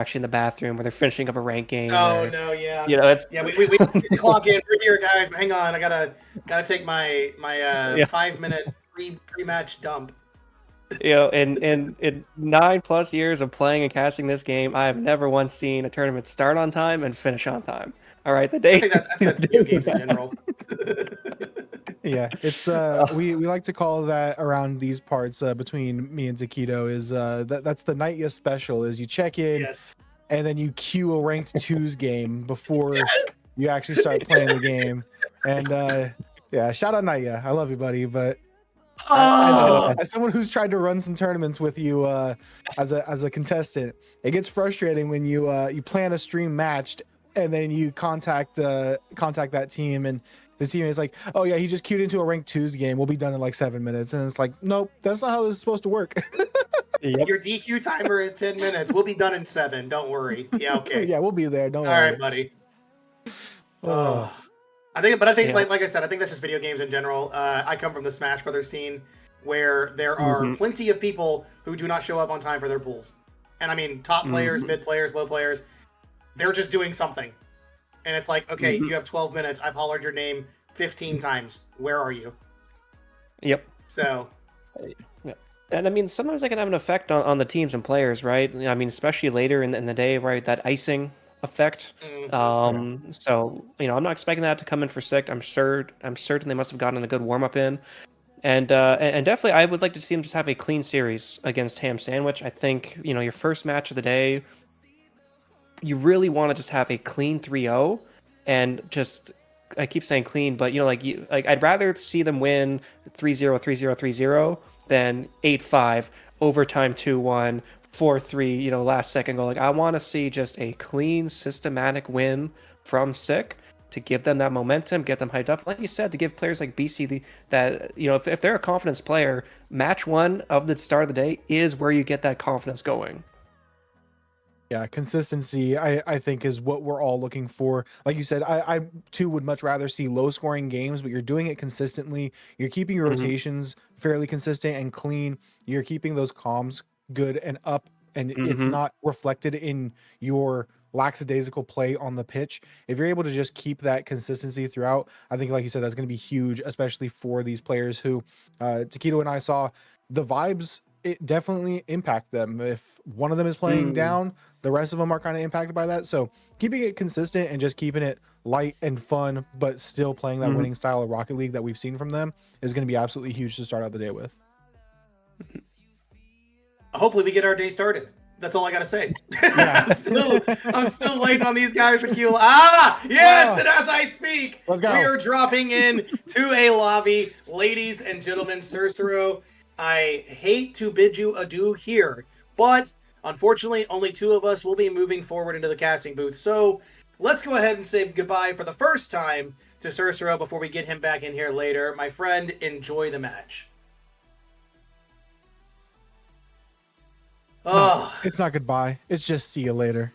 actually in the bathroom where they're finishing up a rank game. Oh or, no, yeah, it's we clock in. We're here, guys. Hang on, I gotta take my yeah. 5-minute pre-match dump. In 9+ years of playing and casting this game, I have never once seen a tournament start on time and finish on time. All right, the day. I think that's video games in general. Yeah, it's we like to call that around these parts between me and Taquito is that's the night you special is you check in Yes. and then you queue a ranked twos game before you actually start playing the game. And yeah, shout out Naya. I love you, buddy. But as someone who's tried to run some tournaments with you as a contestant, it gets frustrating when you plan a stream matched and then you contact that team and the team is like, oh yeah, he just queued into a ranked twos game. We'll be done in like 7 minutes. And it's like, nope, that's not how this is supposed to work. Yep. Your DQ timer is 10 minutes. We'll be done in 7. Don't worry. Yeah, okay. Yeah, we'll be there. Don't worry. All right, buddy. I think like I said, I think that's just video games in general. I come from the Smash Brothers scene where there are plenty of people who do not show up on time for their pools. And I mean, top players, mid players, low players, they're just doing something. And it's like, okay, you have 12 minutes. I've hollered your name 15 times. Where are you? Yep. So. Yeah. And I mean, sometimes that can have an effect on the teams and players, right? I mean, especially later in the day, right? That icing effect. So, I'm not expecting that to come in for Sick. I'm certain they must have gotten a good warm-up in. And definitely, I would like to see them just have a clean series against Ham Sandwich. I think, your first match of the day, you really want to just have a clean 3-0 and just, I keep saying clean, but I'd rather see them win 3-0, 3-0, 3-0 than 8-5, overtime 2-1, 4-3, last second goal. Like, I want to see just a clean, systematic win from Sick to give them that momentum, get them hyped up. Like you said, to give players like BC that, if they're a confidence player, match one of the start of the day is where you get that confidence going. Yeah, consistency, I think, is what we're all looking for. Like you said, I too would much rather see low-scoring games, but you're doing it consistently. You're keeping your rotations fairly consistent and clean. You're keeping those comms good and up, and it's not reflected in your lackadaisical play on the pitch. If you're able to just keep that consistency throughout, I think, like you said, that's going to be huge, especially for these players who, Taquito and I saw, the vibes, it definitely impact them. If one of them is playing down, the rest of them are kind of impacted by that. So keeping it consistent and just keeping it light and fun, but still playing that winning style of Rocket League that we've seen from them is going to be absolutely huge to start out the day with. Hopefully we get our day started. That's all I gotta say. Yeah. I'm still waiting on these guys to queue. Yes, and as I speak, let's go. We are dropping in to a lobby. Ladies and gentlemen, Cicero, I hate to bid you adieu here, but unfortunately, only 2 of us will be moving forward into the casting booth. So let's go ahead and say goodbye for the first time to Cicero before we get him back in here later. My friend, enjoy the match. No, it's not goodbye. It's just see you later.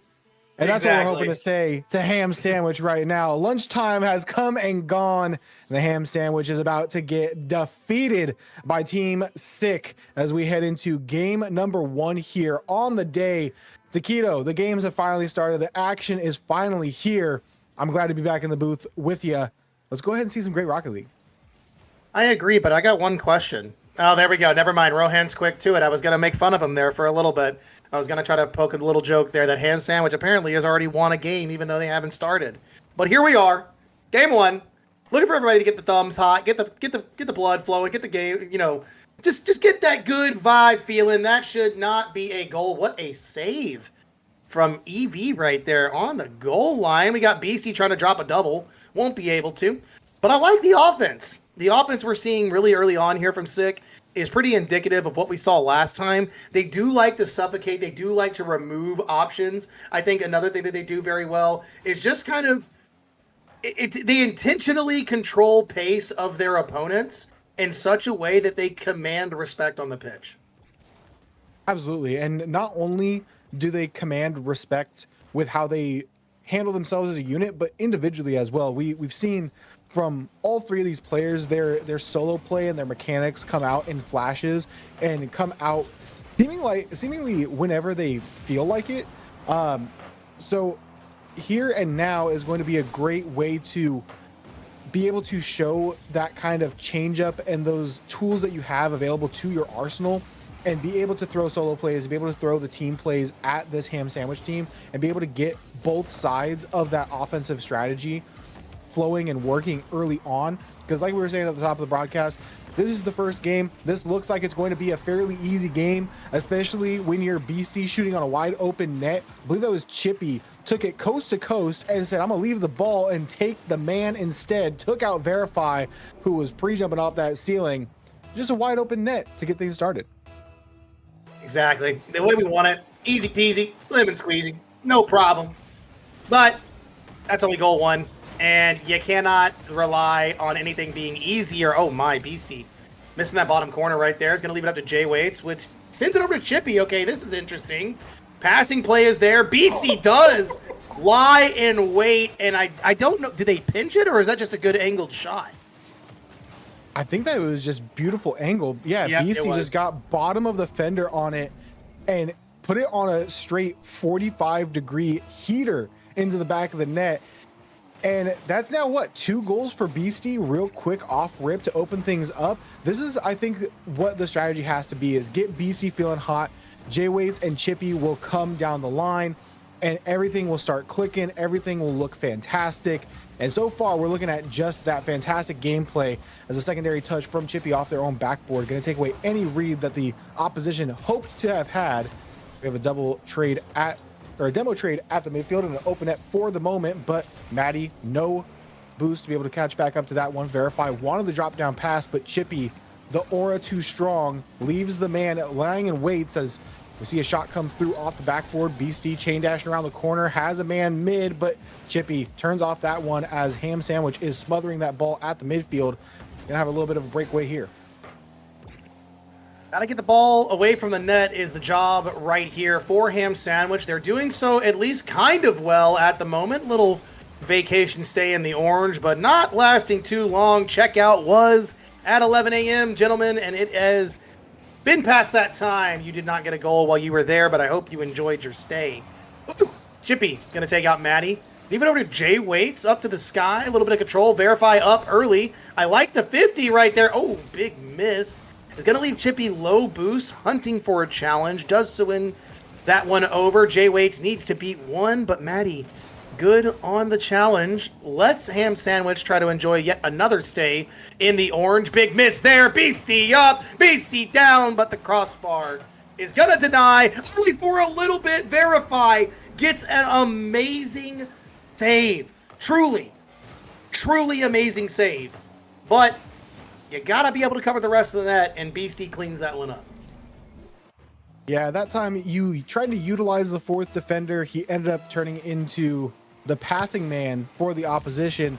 And that's what we're hoping to say to Ham Sandwich right now. Lunchtime has come and gone. And the Ham Sandwich is about to get defeated by Team Sick as we head into game number 1 here on the day. Taquito, the games have finally started. The action is finally here. I'm glad to be back in the booth with you. Let's go ahead and see some great Rocket League. I agree, but I got one question. Oh, there we go. Never mind. Rohan's quick to it. I was going to make fun of him there for a little bit. I was going to try to poke a little joke there that Ham Sandwich apparently has already won a game, even though they haven't started. But here we are, game 1. Looking for everybody to get the thumbs hot, get the blood flowing, get the game, just get that good vibe feeling. That should not be a goal. What a save from EV right there on the goal line. We got BC trying to drop a double. Won't be able to. But I like the offense. The offense we're seeing really early on here from Sick is pretty indicative of what we saw last time. They do like to suffocate. They do like to remove options. I think another thing that they do very well is just kind of, they intentionally control pace of their opponents in such a way that they command respect on the pitch. Absolutely. And not only do they command respect with how they handle themselves as a unit, but individually as well. We've seen from all 3 of these players, their solo play and their mechanics come out in flashes and come out seemingly whenever they feel like it. So here and now is going to be a great way to be able to show that kind of change up and those tools that you have available to your arsenal, and be able to throw solo plays, be able to throw the team plays at this ham sandwich team, and be able to get both sides of that offensive strategy flowing and working early on. Because like we were saying at the top of the broadcast, this is the first game. This looks like it's going to be a fairly easy game, especially when you're Beastie shooting on a wide open net. I believe that was Chippy, took it coast to coast and said, I'm gonna leave the ball and take the man instead. Took out Verify, who was pre-jumping off that ceiling. Just a wide open net to get things started. Exactly. The way we want it. Easy peasy, lemon squeezy, no problem. But that's only goal one. And you cannot rely on anything being easier. Oh my, Beastie. Missing that bottom corner right there. Is going to leave it up to Jay Waits, which sends it over to Chippy. Okay, this is interesting. Passing play is there. Beastie does lie in wait. And I don't know. Did they pinch it, or is that just a good angled shot? I think that it was just beautiful angle. Yeah, Yep, Beastie just got bottom of the fender on it and put it on a straight 45-degree heater into the back of the net. And that's now what, 2 goals for Beastie real quick off rip to open things up. This is, I think, what the strategy has to be, is get Beastie feeling hot. Jay Waits and Chippy will come down the line and everything will start clicking. Everything will look fantastic. And so far, we're looking at just that fantastic gameplay as a secondary touch from Chippy off their own backboard. Going to take away any read that the opposition hoped to have had. We have a double trade or a demo trade at the midfield and an open net for the moment, but Maddie, no boost to be able to catch back up to that one. Verify wanted the drop down pass, but Chippy, the aura too strong, leaves the man lying in wait as we see a shot come through off the backboard. Beastie chain dashing around the corner, has a man mid, but Chippy turns off that one as Ham Sandwich is smothering that ball at the midfield. Gonna have a little bit of a breakaway here. Got to get the ball away from the net is the job right here for Ham Sandwich. They're doing so at least kind of well at the moment. Little vacation stay in the orange, but not lasting too long. Checkout was at 11 a.m., gentlemen, and it has been past that time. You did not get a goal while you were there, but I hope you enjoyed your stay. Ooh, Chippy going to take out Maddie. Leave it over to Jay Waits, up to the sky. A little bit of control. Verify up early. I like the 50 right there. Oh, big miss. Is going to leave Chippy low boost, hunting for a challenge. Does so win that one over. Jay Waits needs to beat one, but Maddie, good on the challenge. Let's Ham Sandwich try to enjoy yet another stay in the orange. Big miss there. Beastie up, Beastie down, but the crossbar is going to deny. Only for a little bit. Verify gets an amazing save. Truly, truly amazing save. But you gotta be able to cover the rest of the net, and Beastie cleans that one up. Yeah, that time you tried to utilize the 4th defender. He ended up turning into the passing man for the opposition,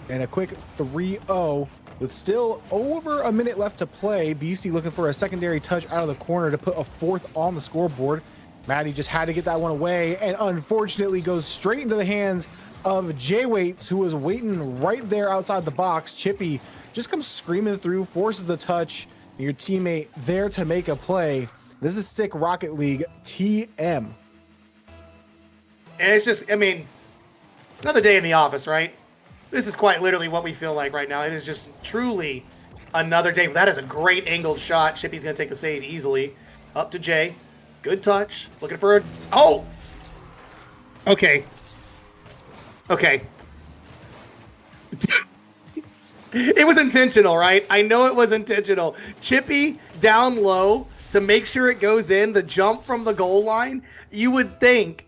and a quick 3-0 with still over a minute left to play. Beastie looking for a secondary touch out of the corner to put a 4th on the scoreboard. Maddie just had to get that one away, and unfortunately goes straight into the hands of Jay Waits, who was waiting right there outside the box. Chippy just comes screaming through, forces the touch, and your teammate there to make a play. This is sick Rocket League TM. And it's just, I mean, another day in the office, right? This is quite literally what we feel like right now. It is just truly another day. That is a great angled shot. Chippy's going to take the save easily. Up to Jay. Good touch. Looking for a... Oh! Okay. Okay. It was intentional, right? I know it was intentional. Chippy down low to make sure it goes in. The jump from the goal line. You would think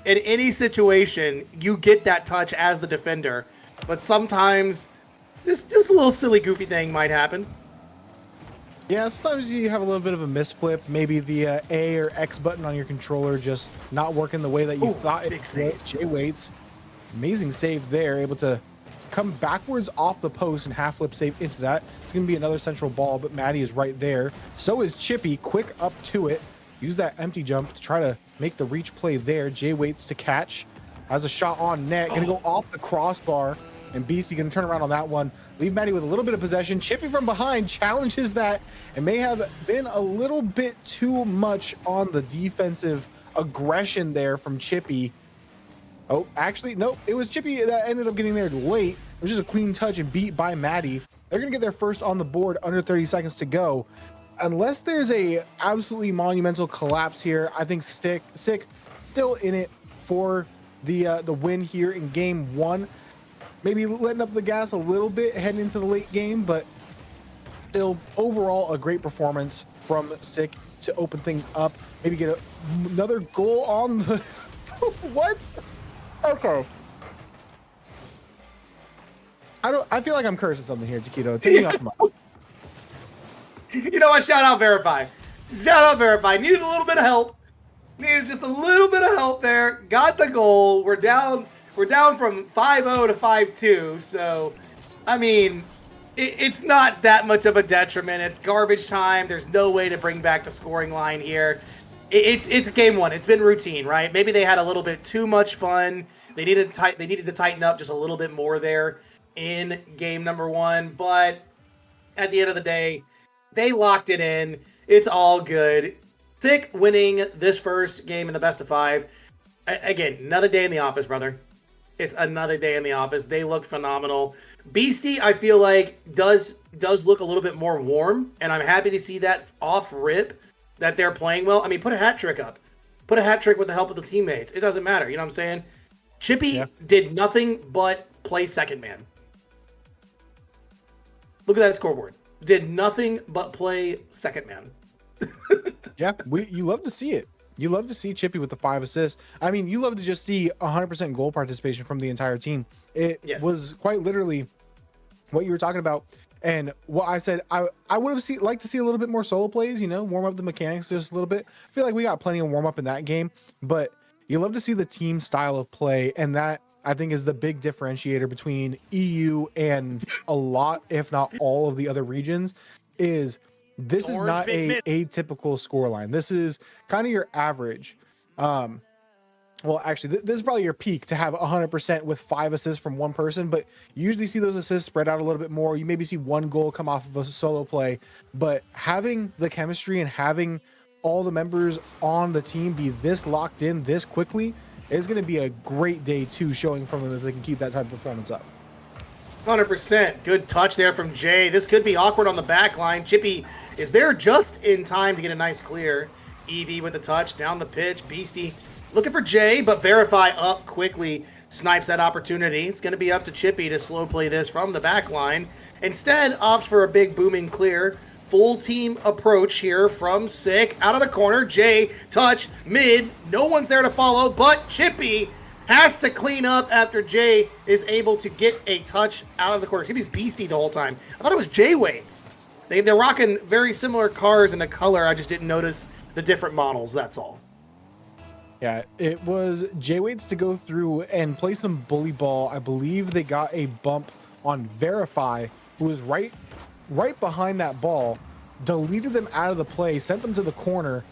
in any situation you get that touch as the defender, but sometimes just a little silly goofy thing might happen. Yeah, sometimes you have a little bit of a misflip. Maybe the A or X button on your controller just not working the way that you thought it would. Jay Waits, amazing save there, able to come backwards off the post and half flip save into that. It's going to be another central ball, but Maddie is right there. So is Chippy, quick up to it. Use that empty jump to try to make the reach play there. Jay Waits to catch. Has a shot on net. Going to go off the crossbar. And Beastie going to turn around on that one. Leave Maddie with a little bit of possession. Chippy from behind challenges that and may have been a little bit too much on the defensive aggression there from Chippy. Oh, actually, nope. It was Chippy that ended up getting there late. It was just a clean touch and beat by Maddie. They're going to get their first on the board under 30 seconds to go. Unless there's a absolutely monumental collapse here, I think Sick still in it for the win here in game 1. Maybe letting up the gas a little bit heading into the late game, but still overall a great performance from Sick to open things up. Maybe get another goal on the what? Okay. I feel like I'm cursing something here, Taquito. Take me off the mic. You know what? Shout out Verify. Shout out Verify. Needed a little bit of help. Needed just a little bit of help there. Got the goal. We're down from 5-0 to 5-2. So, I mean, it's not that much of a detriment. It's garbage time. There's no way to bring back the scoring line here. It's game 1. It's been routine, right? Maybe they had a little bit too much fun. They needed to tighten up just a little bit more there in game number 1. But at the end of the day, they locked it in. It's all good. Sick winning this first game in the best of 5. Again, another day in the office, brother. It's another day in the office. They look phenomenal. Beastie, I feel like, does look a little bit more warm, and I'm happy to see that off rip that they're playing well. I mean, put a hat trick up. Put a hat trick with the help of the teammates. It doesn't matter. You know what I'm saying? Chippy did nothing but play second man. Look at that scoreboard. Did nothing but play second man. Yeah, you love to see it. You love to see Chippy with the 5 assists. I mean, you love to just see 100% goal participation from the entire team. It was quite literally what you were talking about. And what I said, I would have liked to see a little bit more solo plays, warm up the mechanics just a little bit. I feel like we got plenty of warm up in that game, but you love to see the team style of play. And that, I think, is the big differentiator between EU and a lot, if not all, of the other regions. This is not a atypical scoreline. This is kind of your average. Well, actually, this is probably your peak to have 100% with 5 assists from one person, but you usually see those assists spread out a little bit more. You maybe see one goal come off of a solo play, but having the chemistry and having all the members on the team be this locked in this quickly is going to be a great day 2 showing from them if they can keep that type of performance up. 100%. Good touch there from Jay. This could be awkward on the back line. Chippy is there just in time to get a nice clear. EV with the touch down the pitch. Beastie looking for Jay, but Verify up quickly. Snipes that opportunity. It's going to be up to Chippy to slow play this from the back line. Instead, opts for a big booming clear. Full team approach here from Sick. Out of the corner. Jay, touch, mid. No one's there to follow, but Chippy has to clean up after Jay is able to get a touch out of the corner. Chippy's Beastie the whole time. I thought it was Jay Wade's. They're rocking very similar cars in the color. I just didn't notice the different models. That's all. Yeah, it was Jay Wade's to go through and play some bully ball. I believe they got a bump on Verify, who was right behind that ball, deleted them out of the play, sent them to the corner,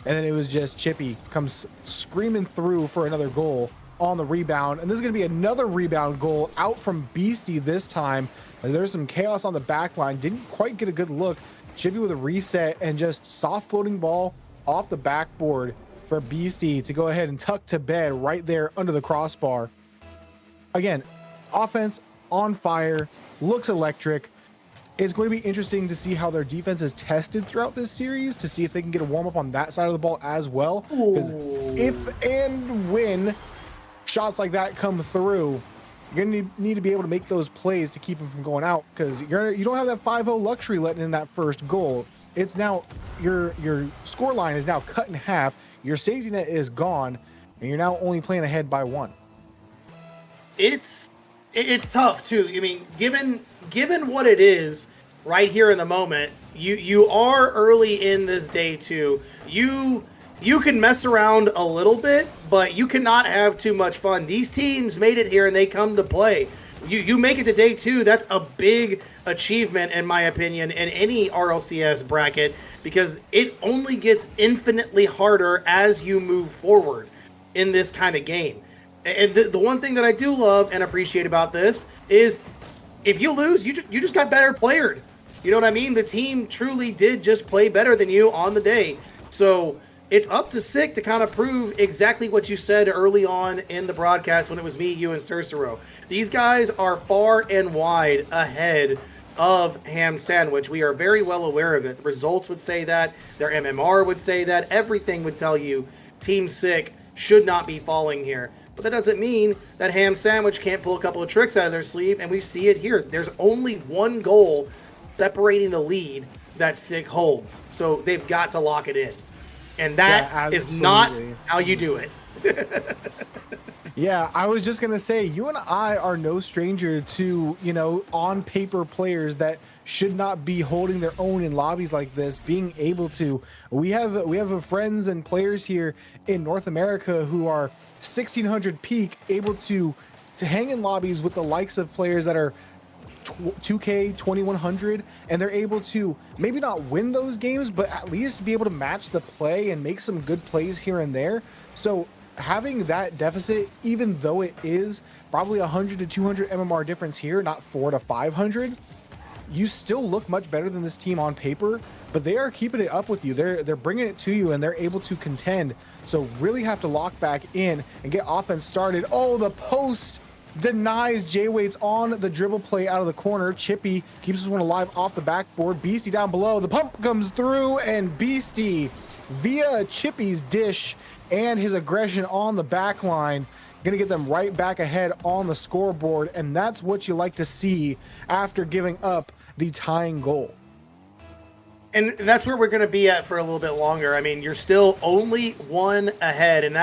and then it was just Chippy comes screaming through for another goal on the rebound. And this is going to be another rebound goal out from Beastie this time, as there's some chaos on the back line. Didn't quite get a good look. Chippy with a reset and just soft floating ball off the backboard for Beastie to go ahead and tuck to bed right there under the crossbar. Again, offense on fire, looks electric. It's going to be interesting to see how their defense is tested throughout this series, to see if they can get a warm up on that side of the ball as well. Because if and when shots like that come through, you're going to need to be able to make those plays to keep them from going out, because you don't have that 5-0 luxury letting in that first goal. It's now your score line is now cut in half. Your safety net is gone, and you're now only playing ahead by 1. It's tough too. I mean, given what it is right here in the moment, you are early in this day 2. You can mess around a little bit, but you cannot have too much fun. These teams made it here and they come to play. You make it to day 2. That's a big achievement, in my opinion, in any RLCS bracket, because it only gets infinitely harder as you move forward in this kind of game. And the one thing that I do love and appreciate about this is if you lose, you just got better playered. You know what I mean? The team truly did just play better than you on the day. So it's up to Sick to kind of prove exactly what you said early on in the broadcast when it was me, you, and Cicero. These guys are far and wide ahead of Ham Sandwich. We are very well aware of it. The results would say that. Their MMR would say that. Everything would tell you Team Sick should not be falling here. But that doesn't mean that Ham Sandwich can't pull a couple of tricks out of their sleeve, and we see it here. There's only one goal separating the lead that Sick holds. So they've got to lock it in. And that is not how you do it. Yeah, I was just going to say, you and I are no stranger to, on paper players that should not be holding their own in lobbies like this, being able to. We have friends and players here in North America who are 1600 peak, able to hang in lobbies with the likes of players that are 2K 2100, and they're able to maybe not win those games, but at least be able to match the play and make some good plays here and there. So having that deficit, even though it is probably 100 to 200 MMR difference here, not 400 to 500, you still look much better than this team on paper, but they are keeping it up with you. They're bringing it to you, and they're able to contend. So really have to lock back in and get offense started. Oh, the post denies J-Waits on the dribble play out of the corner. Chippy keeps this one alive off the backboard. Beastie down below. The pump comes through, and Beastie, via Chippy's dish and his aggression on the back line, going to get them right back ahead on the scoreboard. And that's what you like to see after giving up the tying goal. And that's where we're going to be at for a little bit longer. I mean, you're still only one ahead, and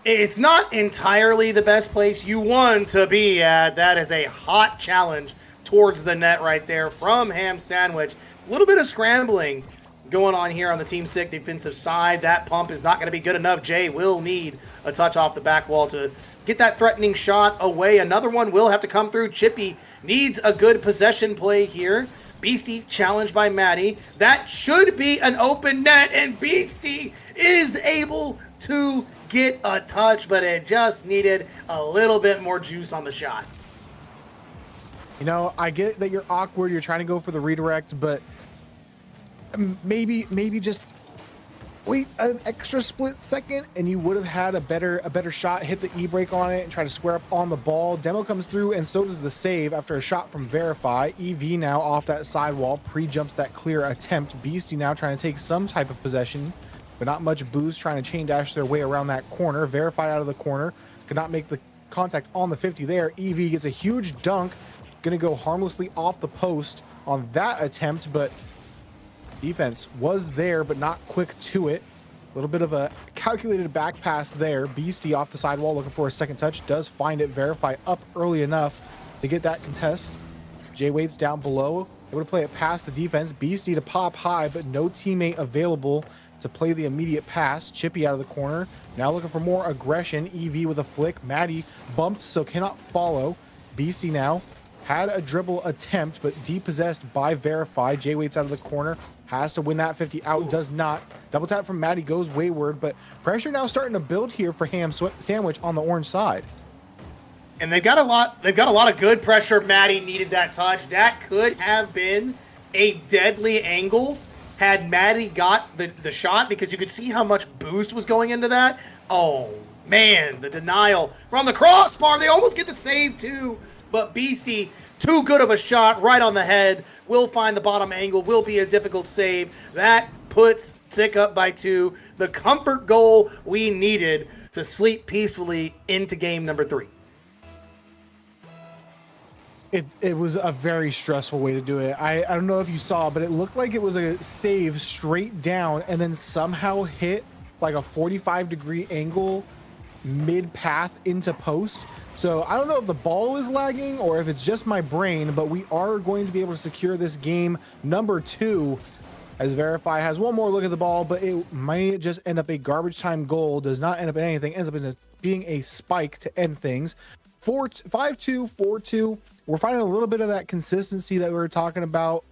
it's not entirely the best place you want to be at. That is a hot challenge towards the net right there from Ham Sandwich. A little bit of scrambling going on here on the Team Sick defensive side. That pump is not going to be good enough. Jay will need a touch off the back wall to get that threatening shot away. Another one will have to come through. Chippy needs a good possession play here. Beastie challenged by Maddie. That should be an open net, and Beastie is able to get a touch, but it just needed a little bit more juice on the shot. I get that you're awkward, you're trying to go for the redirect, but maybe just wait an extra split second and you would have had a better shot, hit the e-brake on it and try to square up on the ball. Demo comes through, and so does the save after a shot from Verify. EV now off that sidewall, pre-jumps that clear attempt. Beastie now trying to take some type of possession, but not much boost, trying to chain dash their way around that corner. Verify out of the corner, could not make the contact on the 50 there. EV gets a huge dunk, gonna go harmlessly off the post on that attempt, but defense was there, but not quick to it. A little bit of a calculated back pass there. Beastie off the sidewall looking for a second touch, does find it. Verify up early enough to get that contest. J-Waits down below, able to play it past the defense. Beastie to pop high, but no teammate available to play the immediate pass. Chippy out of the corner, now looking for more aggression. EV with a flick. Maddie bumped, so cannot follow. Beastie now had a dribble attempt, but depossessed by Verify. J-Waits out of the corner, has to win that 50 out, does not. Double tap from Maddie goes wayward, but pressure now starting to build here for Ham Sandwich on the orange side. And they've got a lot of good pressure. Maddie needed that touch. That could have been a deadly angle had Maddie got the shot, because you could see how much boost was going into that. Oh man, the denial from the crossbar. They almost get the save too, but Beastie, too good of a shot right on the head. Will find the bottom angle, will be a difficult save. That puts Sick up by 2. The comfort goal we needed to sleep peacefully into game number 3. It was a very stressful way to do it. I don't know if you saw, but it looked like it was a save straight down and then somehow hit like a 45-degree angle mid-path into post. So I don't know if the ball is lagging or if it's just my brain, but we are going to be able to secure this game number 2 as Verify has one more look at the ball, but it might just end up a garbage time goal. Does not end up in anything, ends up in being a spike to end things. 5-2, 4-2. We're finding a little bit of that consistency that we were talking about,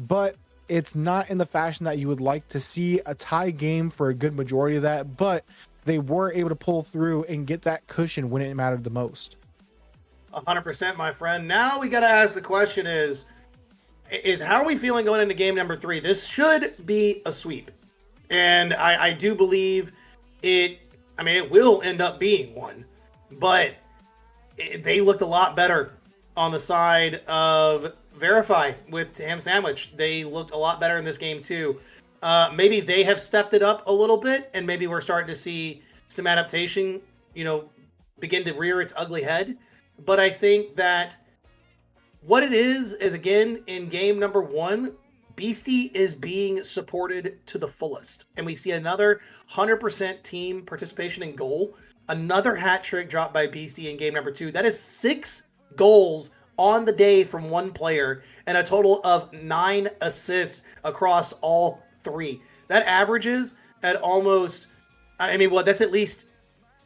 but it's not in the fashion that you would like to see. A tie game for a good majority of that, but they were able to pull through and get that cushion when it mattered the most. 100%, my friend. Now we got to ask the question is how are we feeling going into game number 3? This should be a sweep. And I do believe it. I mean, it will end up being one, but they looked a lot better on the side of Verify with Ham Sandwich. They looked a lot better in this game too. Maybe they have stepped it up a little bit, and maybe we're starting to see some adaptation, begin to rear its ugly head. But I think that what it is again in game number 1, Beastie is being supported to the fullest. And we see another 100% team participation in goal. Another hat trick dropped by Beastie in game number 2. That is 6 goals on the day from one player and a total of 9 assists across all 3. That averages at almost, that's at least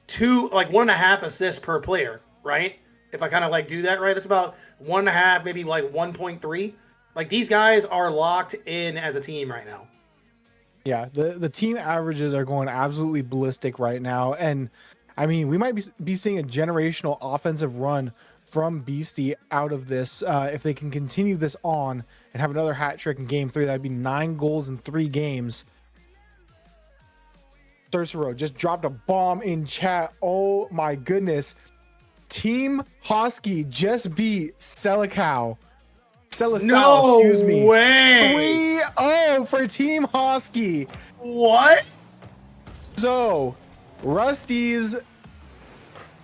1.5 assists per player, right? If I kind of do that right, that's about 1.5, maybe 1.3. These guys are locked in as a team right now. Yeah, the team averages are going absolutely ballistic right now. And I mean, we might be seeing a generational offensive run from Beastie out of this. If they can continue this on and have another hat trick in game 3, that'd be 9 goals in 3 games. Cersero just dropped a bomb in chat. Oh my goodness. Team Hosky just beat Selicao. No excuse me. way. 3-0 for Team Hosky. What? So, Rusty's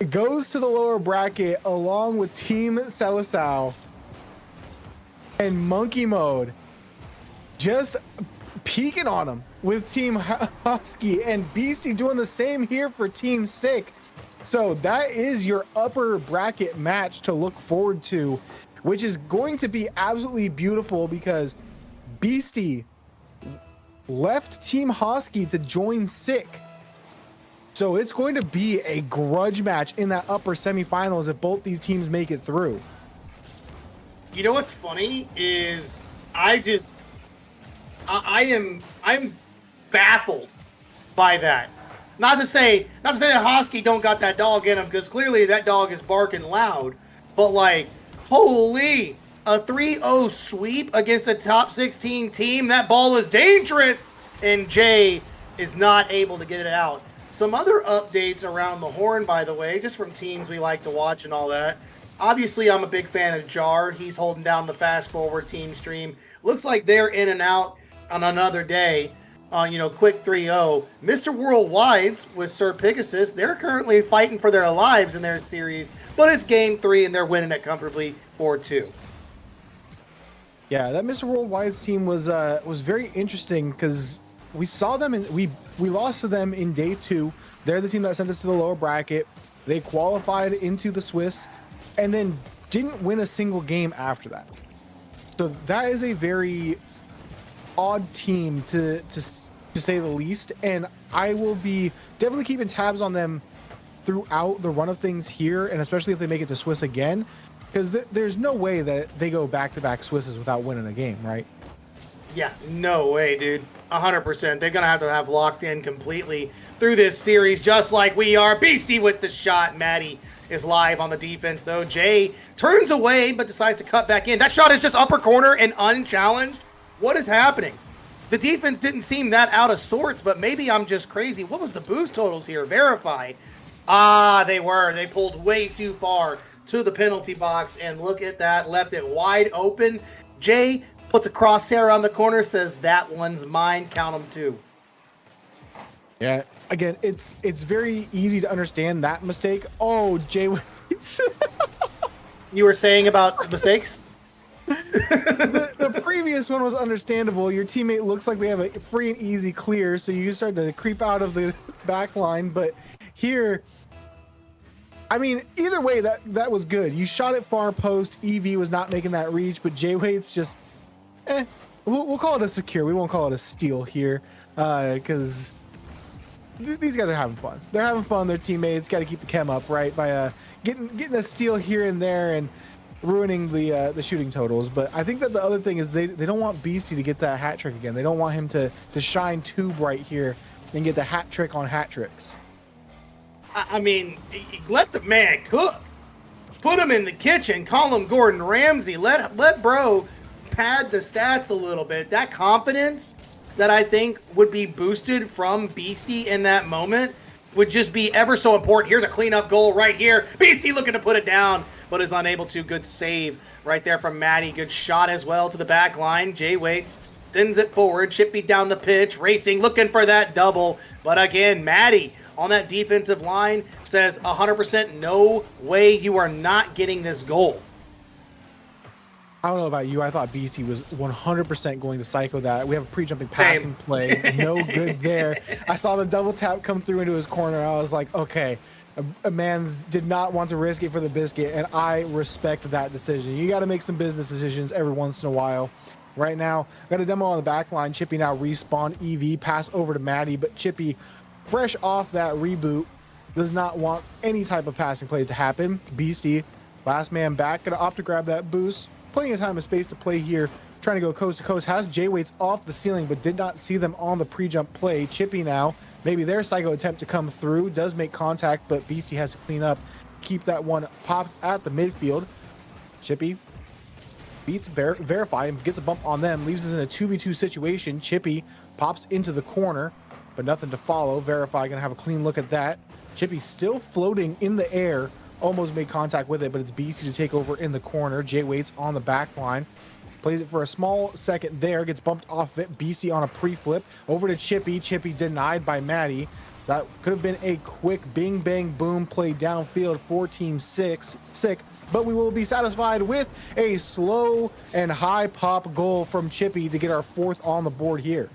goes to the lower bracket along with Team Selisao. And Monkey Mode just peeking on him with Team Husky, and BC doing the same here for Team Sick. So that is your upper bracket match to look forward to, which is going to be absolutely beautiful because Beastie left Team Husky to join Sick. So it's going to be a grudge match in that upper semifinals if both these teams make it through. You know what's funny is I'm baffled by that. Not to say that Hosky don't got that dog in him, because clearly that dog is barking loud. But holy, a 3-0 sweep against a top 16 team. That ball is dangerous, and Jay is not able to get it out. Some other updates around the horn, by the way, just from teams we like to watch and all that. Obviously, I'm a big fan of Jar. He's holding down the fast forward team stream. Looks like they're in and out on another day. Quick 3-0. Mr. Worldwide's with Sir Pegasus. They're currently fighting for their lives in their series, but it's game 3 and they're winning it comfortably 4-2. Yeah, that Mr. Worldwide's team was very interesting because we saw them and we lost to them in day 2. They're the team that sent us to the lower bracket. They qualified into the Swiss and then didn't win a single game after that. So that is a very odd team to say the least, and I will be definitely keeping tabs on them throughout the run of things here, and especially if they make it to Swiss again, because there's no way that they go back-to-back Swisses without winning a game, right? Yeah, no way, dude. 100%. They're gonna have to have locked in completely through this series, just like we are. Beastie with the shot. Maddie is live on the defense, though. Jay turns away, but decides to cut back in. That shot is just upper corner and unchallenged. What is happening? The defense didn't seem that out of sorts, but maybe I'm just crazy. What was the boost totals here? Verified. They were. They pulled way too far to the penalty box, and look at that. Left it wide open. Jay puts a crosshair on the corner, says, that one's mine. Count them 2. Yeah. Again, it's very easy to understand that mistake. Oh, Jay Waits. You were saying about mistakes? the previous one was understandable. Your teammate looks like they have a free and easy clear, so you start to creep out of the back line. But here, I mean, either way, that was good. You shot it far post. EV was not making that reach, but J-Wait's just, we'll call it a secure. We won't call it a steal here, because these guys are having fun. They're having fun. Their teammates got to keep the chem up, right? By getting a steal here and there and ruining the shooting totals. But I think that the other thing is they don't want Beastie to get that hat trick again. They don't want him to shine too bright here and get the hat trick on hat tricks. I mean, let the man cook. Put him in the kitchen. Call him Gordon Ramsay. Let bro pad the stats a little bit. That confidence that I think would be boosted from Beastie in that moment would just be ever so important. Here's a cleanup goal right here. Beastie looking to put it down, but is unable to. Good save right there from Maddie. Good shot as well to the back line. Jay waits, sends it forward. Chippy down the pitch, racing, looking for that double. But again, Maddie on that defensive line says 100% no way you are not getting this goal. I don't know about you. I thought Beastie was 100% going to psycho that. We have a pre-jumping passing play. No good there. I saw the double tap come through into his corner. I was like, okay, a man's did not want to risk it for the biscuit, and I respect that decision. You got to make some business decisions every once in a while. Right now, got a demo on the back line. Chippy now respawn EV, pass over to Maddie, but Chippy, fresh off that reboot, does not want any type of passing plays to happen. Beastie, last man back, gonna opt to grab that boost. Plenty of time and space to play here, trying to go coast to coast. Has J-Waits off the ceiling, but did not see them on the pre-jump play. Chippy now, maybe their psycho attempt to come through, does make contact, but Beastie has to clean up, keep that one popped at the midfield. Chippy beats Verify and gets a bump on them, leaves us in a 2v2 situation. Chippy pops into the corner, but nothing to follow. Verify gonna have a clean look at that. Chippy still floating in the air, almost made contact with it, but it's BC to take over in the corner. Jay waits on the back line, plays it for a small second there, gets bumped off it. BC on a pre-flip over to Chippy. Chippy denied by Maddie. That could have been a quick bing bang boom play downfield for Team Sick, but we will be satisfied with a slow and high pop goal from Chippy to get our fourth on the board here.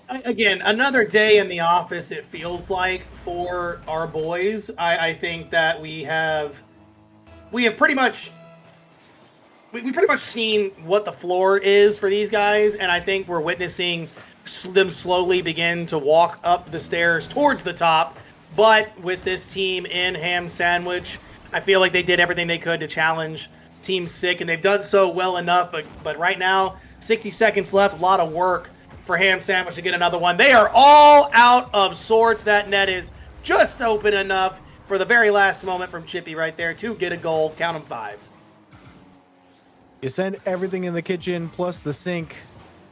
Again, another day in the office, it feels like, for our boys. I think that we have pretty much seen what the floor is for these guys, and I think we're witnessing them slowly begin to walk up the stairs towards the top. But with this team in Ham Sandwich, I feel like they did everything they could to challenge Team Sick, and they've done so well enough. But right now, 60 seconds left, a lot of work for Ham Sandwich to get another one. They are all out of sorts. That net is just open enough for the very last moment from Chippy right there to get a goal. Count them 5. You send everything in the kitchen plus the sink.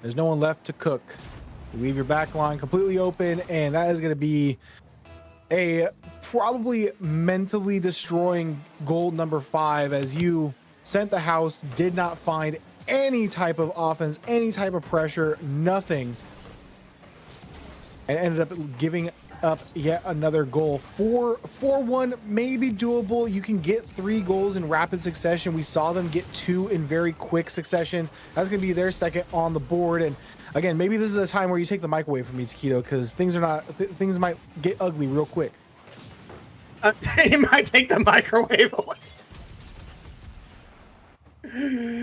There's no one left to cook. You leave your back line completely open, and that is going to be a probably mentally destroying goal number 5, as you sent the house, did not find any type of offense, any type of pressure, nothing, and ended up giving up yet another goal. 4-1 maybe doable. You can get 3 goals in rapid succession. We saw them get 2 in very quick succession. That's going to be their second on the board. And again, maybe this is a time where you take the mic away from me, Taquito, because things might get ugly real quick. You might take the microwave away.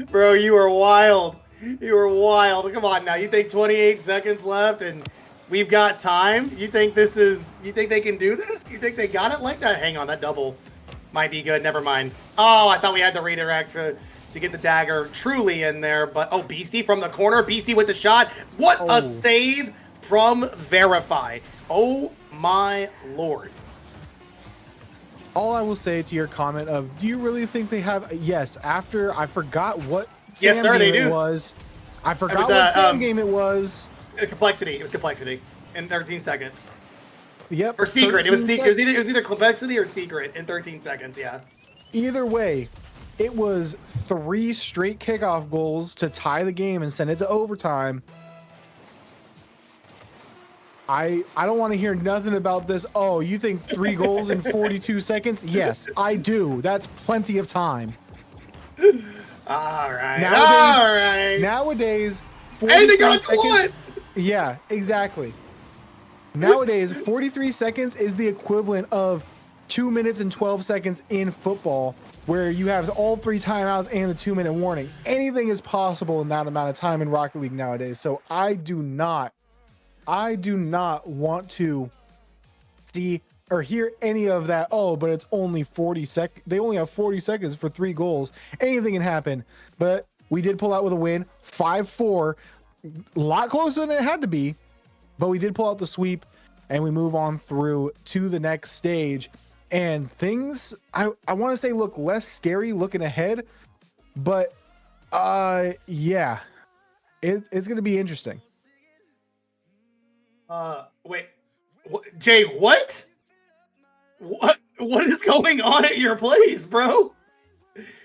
Bro, you are wild. You are wild. Come on now. You think 28 seconds left and we've got time? You think they can do this? You think they got it like that? Hang on, that double might be good. Never mind. Oh, I thought we had the redirect to get the dagger truly in there. But, oh, Beastie from the corner. Beastie with the shot. What a save from Verify. Oh, my Lord. All I will say to your comment of, do you really think they have? Yes, after I forgot what Sam game it was. I forgot what Sam game it was. Complexity. It was Complexity in 13 seconds. Yep. Or Secret. It was either Complexity or Secret in 13 seconds, yeah. Either way, it was 3 straight kickoff goals to tie the game and send it to overtime. I don't want to hear nothing about this. Oh, you think 3 goals in 42 seconds? Yes, I do. That's plenty of time. All right. Nowadays, 43 seconds. Yeah, exactly. Nowadays, 43 seconds is the equivalent of 2 minutes and 12 seconds in football, where you have all 3 timeouts and the 2-minute warning. Anything is possible in that amount of time in Rocket League nowadays. So I do not want to see or hear any of that. Oh, but it's only 40 seconds. They only have 40 seconds for 3 goals. Anything can happen. But we did pull out with a win, 5-4, a lot closer than it had to be. But we did pull out the sweep, and we move on through to the next stage. And things, I want to say, look less scary looking ahead. But yeah, it's going to be interesting. Wait, Jay, what? What is going on at your place, bro?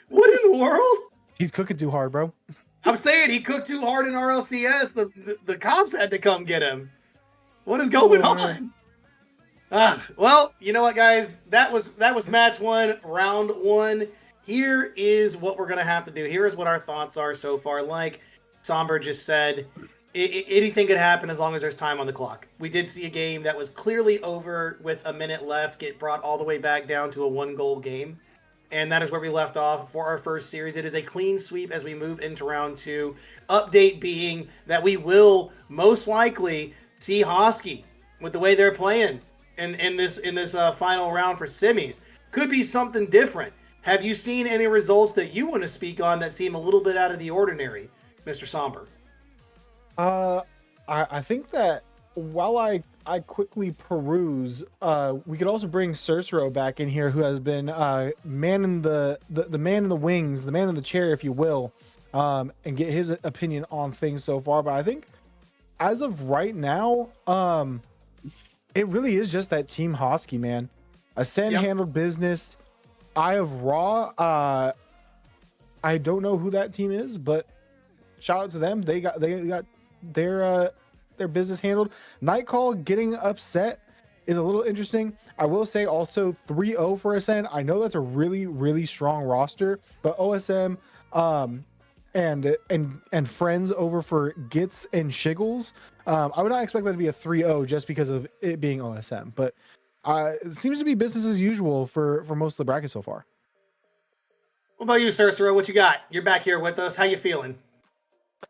What in the world? He's cooking too hard, bro. I'm saying he cooked too hard in RLCS. The cops had to come get him. What is going on? Well, you know what, guys? That was match 1, round 1. Here is what we're gonna have to do. Here is what our thoughts are so far. Like Somber just said, anything could happen as long as there's time on the clock. We did see a game that was clearly over with a minute left get brought all the way back down to a 1-goal game. And that is where we left off for our first series. It is a clean sweep as we move into round 2. Update being that we will most likely see Hosky with the way they're playing in this final round for semis. Could be something different. Have you seen any results that you want to speak on that seem a little bit out of the ordinary, Mr. Somber? I think that while I quickly peruse, we could also bring Cersero back in here, who has been man in the man in the wings, the man in the chair, if you will, and get his opinion on things so far. But I think as of right now, it really is just that Team Hosky, man. Ascend handled business. Eye of Raw, I don't know who that team is, but shout out to them. They got their business handled. Nightcall getting upset is a little interesting. I will say also 3-0 for Ascend. I know that's a really, really strong roster, but OSM and friends over for Gits and Shiggles. I would not expect that to be a 3-0 just because of it being OSM, but it seems to be business as usual for most of the bracket so far. What about you, Cersero? What you got? You're back here with us. How you feeling?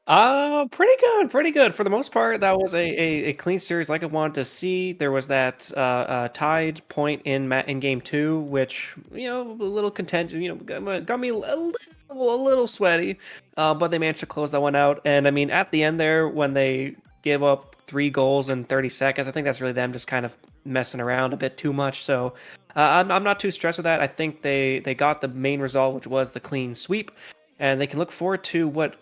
Pretty good. For the most part, that was a clean series like I wanted to see. There was that tied point in game 2, which, you know, a little contention, you know, got me a little sweaty. But they managed to close that one out. And I mean, at the end there, when they gave up 3 goals in 30 seconds, I think that's really them just kind of messing around a bit too much. So I'm not too stressed with that. I think they got the main result, which was the clean sweep, and they can look forward to what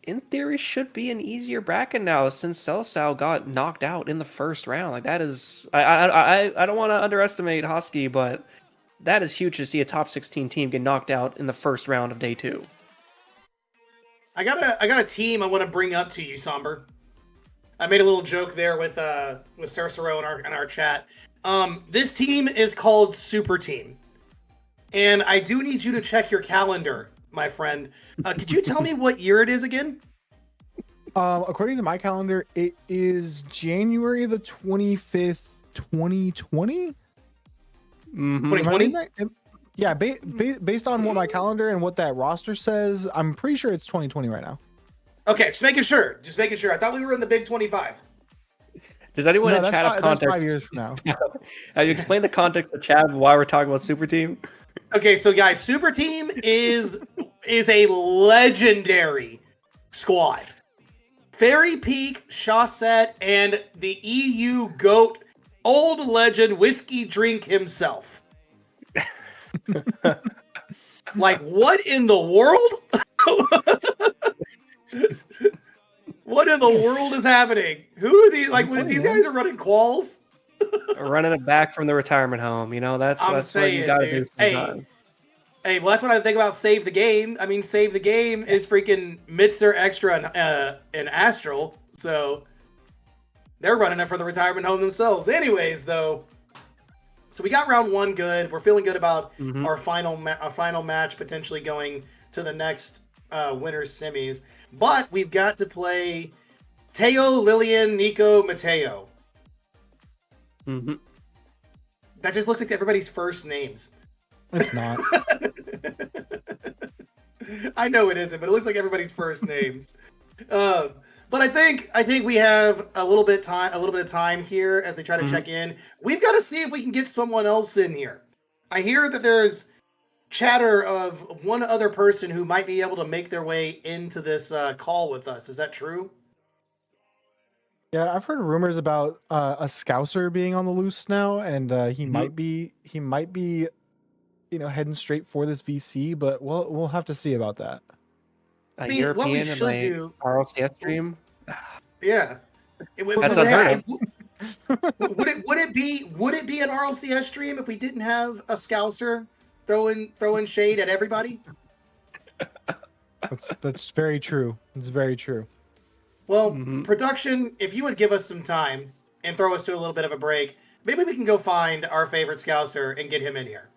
in theory should be an easier bracket now, since Celesal got knocked out in the first round. Like, that is, I don't want to underestimate Hosky, but that is huge to see a top 16 team get knocked out in the first round of day 2. I got a team I want to bring up to you, Somber. I made a little joke there with Cersero in our chat. This team is called Super Team, and I do need you to check your calendar, my friend. Could you tell me what year it is again? According to my calendar, it is January the 25th, 2020. 2020? Yeah, based on what my calendar and what that roster says, I'm pretty sure it's 2020 right now. Okay, just making sure. I thought we were in the Big 25. Does anyone in chat have context? That's 5 years from now. Have you explained the context of chat why we're talking about Super Team? Okay, so guys, Super Team is a legendary squad. Fairy Peak, Shawset, and the EU GOAT, old legend Whiskey Drink himself. Like, what in the world? What in the world is happening? Who are these? Like, these guys are running quals? Running it back from the retirement home. You know, that's what you got to do sometimes. Hey, well, that's what I think about Save the Game. I mean, Save the Game is freaking Mitzer, Extra, and Astral. So they're running it for the retirement home themselves. Anyways, though, so we got round 1 good. We're feeling good about our final match potentially going to the next winners semis. But we've got to play Teo, Lillian, Nico, Mateo. That just looks like everybody's first names. It's not. I know it isn't, but it looks like everybody's first names. But I think we have a little bit of time here as they try to check in. We've got to see if we can get someone else in here. I hear that there's chatter of one other person who might be able to make their way into this call with us. Is that true? Yeah, I've heard rumors about a Scouser being on the loose now, and he might be, you know, heading straight for this VC, but we'll have to see about that. a what we European in should my do, RLCS stream. yeah. That's unheard Would it be an RLCS stream if we didn't have a Scouser throwing shade at everybody? That's very true. It's very true. Well, Mhm. production, if you would give us some time and throw us to a little bit of a break, maybe we can go find our favorite Scouser and get him in here.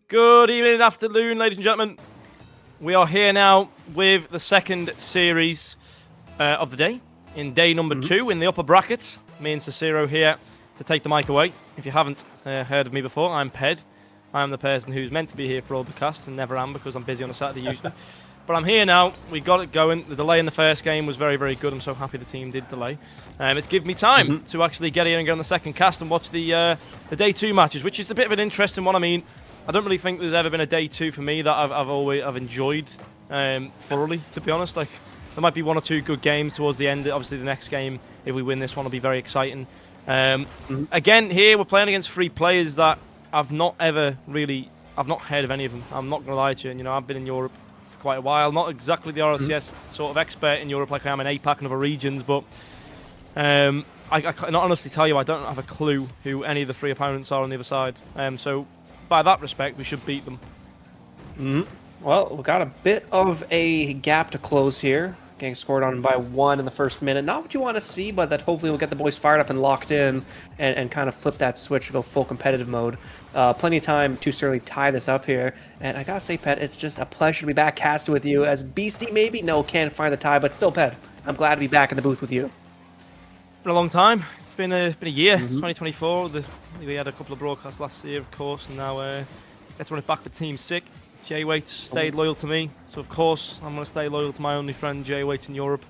Good evening and afternoon, ladies and gentlemen. We are here now with the second series of the day, in day number 2 in the upper brackets. Me and Cicero here to take the mic away. If you haven't heard of me before, I'm Ped. I'm the person who's meant to be here for all the casts and never am because I'm busy on a Saturday usually. But I'm here now. We got it going. The delay in the first game was very, very good. I'm so happy the team did delay. It's given me time to actually get here and get on the second cast and watch the day 2 matches, which is a bit of an interesting one. I mean, I don't really think there's ever been a day 2 for me that I've enjoyed thoroughly, to be honest. Like, there might be 1 or 2 good games towards the end. Obviously, the next game, if we win this one, will be very exciting. Again, here we're playing against 3 players that I've not heard of any of them. I'm not going to lie to you. You know, I've been in Europe for quite a while. Not exactly the RLCS sort of expert in Europe like I am in APAC and other regions, but I can honestly tell you I don't have a clue who any of the 3 opponents are on the other side. So, by that respect, we should beat them. Well, we've got a bit of a gap to close here. Getting scored on by 1 in the first minute. Not what you want to see, but that hopefully will get the boys fired up and locked in and kind of flip that switch to go full competitive mode. Plenty of time to certainly tie this up here. And I gotta say, Pet, it's just a pleasure to be back casted with you. As Beastie, maybe? No, can't find the tie, but still, Pet, I'm glad to be back in the booth with you. Been a long time. It's been a year. 2024. We had a couple of broadcasts last year, of course, and now let's run it back for Team Sick. Jay Waits stayed loyal to me, so of course I'm going to stay loyal to my only friend Jay Waits in Europe,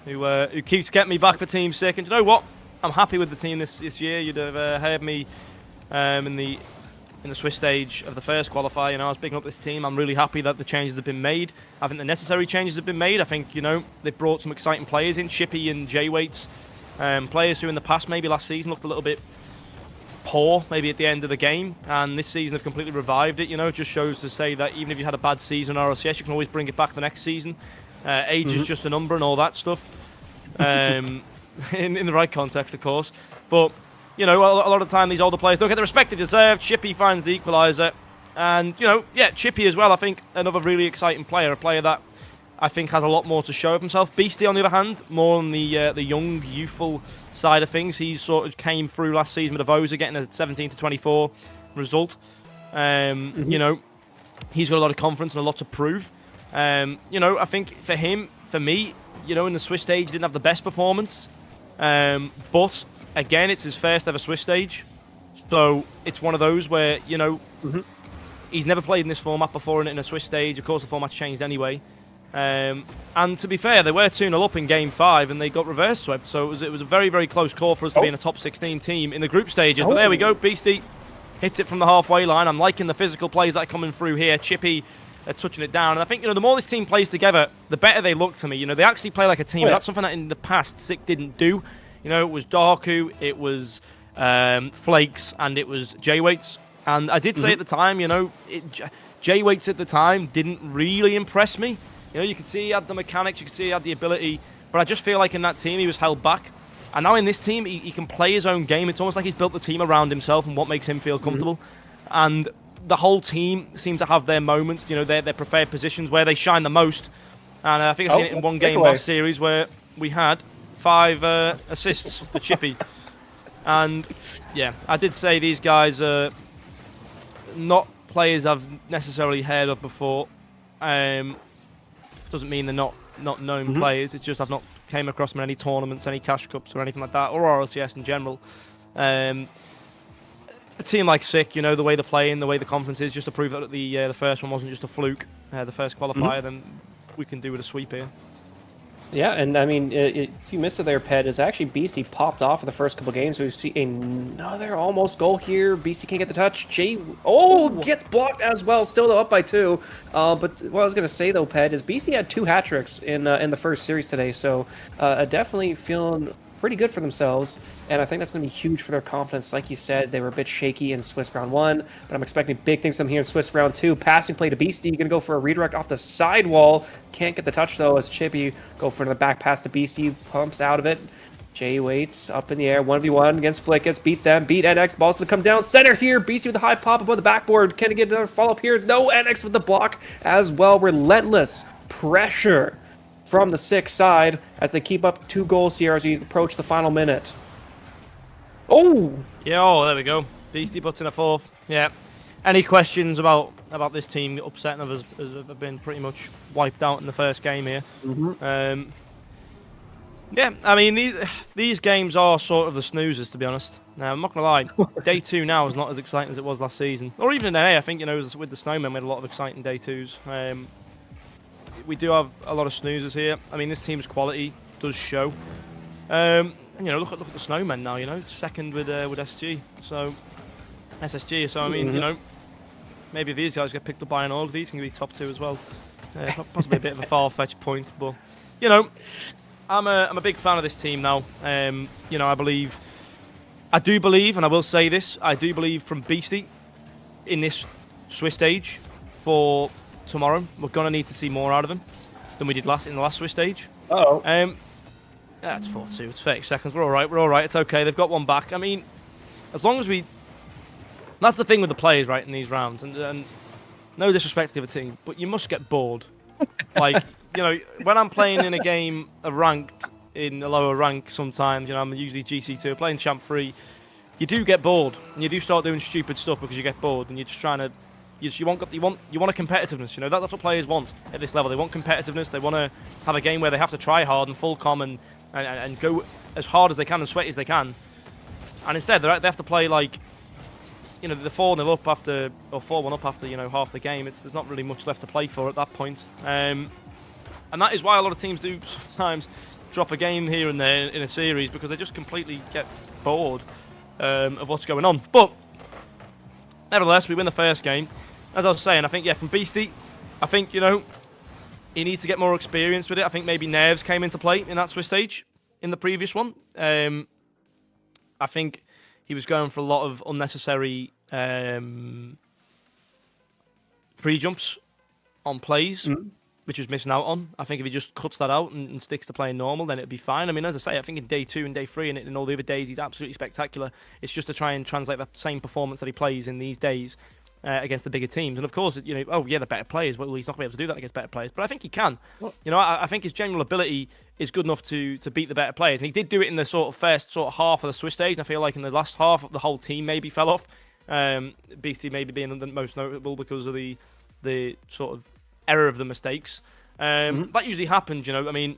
who keeps getting me back for Team Sick. And you know what? I'm happy with the team this year. You'd have heard me in the Swiss stage of the first qualifier. You know, I was picking up this team. I'm really happy that the changes have been made. I think the necessary changes have been made. I think, you know, they've brought some exciting players in, Chippy and Jay Waits, players who in the past, maybe last season, looked a little bit poor maybe at the end of the game, and this season have completely revived it. You know, it just shows to say that even if you had a bad season in RLCS, you can always bring it back the next season. Age is just a number and all that stuff, in the right context, of course. But, you know, a lot of the time these older players don't get the respect they deserve. Chippy finds the equaliser, and, you know, yeah, Chippy as well, I think another really exciting player, a player that I think has a lot more to show of himself. Beastie, on the other hand, more on the young, youthful side of things. He sort of came through last season with Avoza getting a 17-24 result. You know, he's got a lot of confidence and a lot to prove. You know, I think for me, you know, in the Swiss stage, he didn't have the best performance. But, again, it's his first ever Swiss stage. So it's one of those where, you know, he's never played in this format before in a Swiss stage. Of course, the format's changed anyway. And to be fair, they were 2-0 up in Game 5 and they got reverse swept. So it was a very, very close call for us to be in a top 16 team in the group stages. But there we go, Beastie hits it from the halfway line. I'm liking the physical plays that are coming through here. Chippy touching it down. And I think, you know, the more this team plays together, the better they look to me. You know, they actually play like a team. And that's something that in the past Sick didn't do. You know, it was Darku, it was Flakes, and it was Jay Waits. And I did say at the time, you know, Jay Waits at the time didn't really impress me. You know, you could see he had the mechanics, you could see he had the ability, but I just feel like in that team he was held back. And now in this team, he can play his own game. It's almost like he's built the team around himself and what makes him feel comfortable. And the whole team seems to have their moments, you know, their preferred positions where they shine the most. And I think I've seen it in one game last series where we had 5 assists for Chippy. And yeah, I did say these guys are not players I've necessarily heard of before. Doesn't mean they're not known players. It's just I've not came across them in any tournaments, any cash cups or anything like that, or RLCS in general. A team like Sick, you know, the way they're playing, the way the confidence is, just to prove that the first one wasn't just a fluke, the first qualifier, then we can do with a sweep here. Yeah, and I mean, if you missed it there, Pet, it's actually Beastie popped off in the first couple games. So we see another almost goal here. Beastie can't get the touch. Gets blocked as well. Still though, up by 2. But what I was going to say though, Pet, is Beastie had 2 hat tricks in the first series today. So definitely feeling pretty good for themselves, and I think that's going to be huge for their confidence. Like you said, they were a bit shaky in Swiss round 1, but I'm expecting big things from here in Swiss round 2. Passing play to Beastie, going to go for a redirect off the sidewall. Can't get the touch though, as Chippy go for the back pass to Beastie, pumps out of it. Jay Waits up in the air, 1v1 against Flickets, beat NX, ball's going to come down center here. Beastie with the high pop above the backboard. Can he get another follow up here? No, NX with the block as well. Relentless pressure from the Sick side as they keep up 2 goals here as we approach the final minute. Yeah, there we go. Beastie puts in a 4th. Yeah. Any questions about this team upsetting of us have been pretty much wiped out in the first game here. Yeah, I mean, these games are sort of the snoozers, to be honest. Now, I'm not going to lie. Day 2 now is not as exciting as it was last season. Or even in NA, I think, you know, with the Snowmen, we had a lot of exciting Day 2s. we do have a lot of snoozers here. I mean, this team's quality does show. And, look at the Snowmen now. Second with SG. So SSG. So I mean, maybe if these guys get picked up by an all of these can be top 2 as well. Possibly a bit of a far-fetched point, but I'm a big fan of this team now. I do believe, and I will say this, I do believe from Beastie in this Swiss stage for tomorrow, we're gonna need to see more out of them than we did in the last Swiss stage. That's 4-2. It's 30 seconds. We're all right. It's okay. They've got one back. I mean, as long as we. That's the thing with the players, right, in these rounds, and no disrespect to the other team, but you must get bored. Like, when I'm playing in a game ranked in a lower rank, sometimes, I'm usually GC2, playing Champ 3, you do get bored, and you do start doing stupid stuff because you get bored, and you're just trying to. You want a competitiveness. That's what players want at this level. They want competitiveness. They want to have a game where they have to try hard and full com and go as hard as they can and sweat as they can. And instead, they have to play like, the 4-0 up after, or 4-1 up after, half the game. There's not really much left to play for at that point. And that is why a lot of teams do sometimes drop a game here and there in a series, because they just completely get bored of what's going on. But nevertheless, we win the first game. As I was saying, I think, from Beastie, I think, he needs to get more experience with it. I think maybe nerves came into play in that Swiss stage in the previous one. I think he was going for a lot of unnecessary free jumps on plays, which he was missing out on. I think if he just cuts that out and sticks to playing normal, then it'd be fine. I mean, as I say, I think in day 2 and day 3 and in all the other days, he's absolutely spectacular. It's just to try and translate that same performance that he plays in these days against the bigger teams. And of course, the better players. Well, he's not going to be able to do that against better players, but I think he can. I think his general ability is good enough to beat the better players. And he did do it in the first half of the Swiss stage. And I feel like in the last half, the whole team maybe fell off. Beastie maybe being the most notable because of the sort of error of the mistakes. That usually happens, I mean,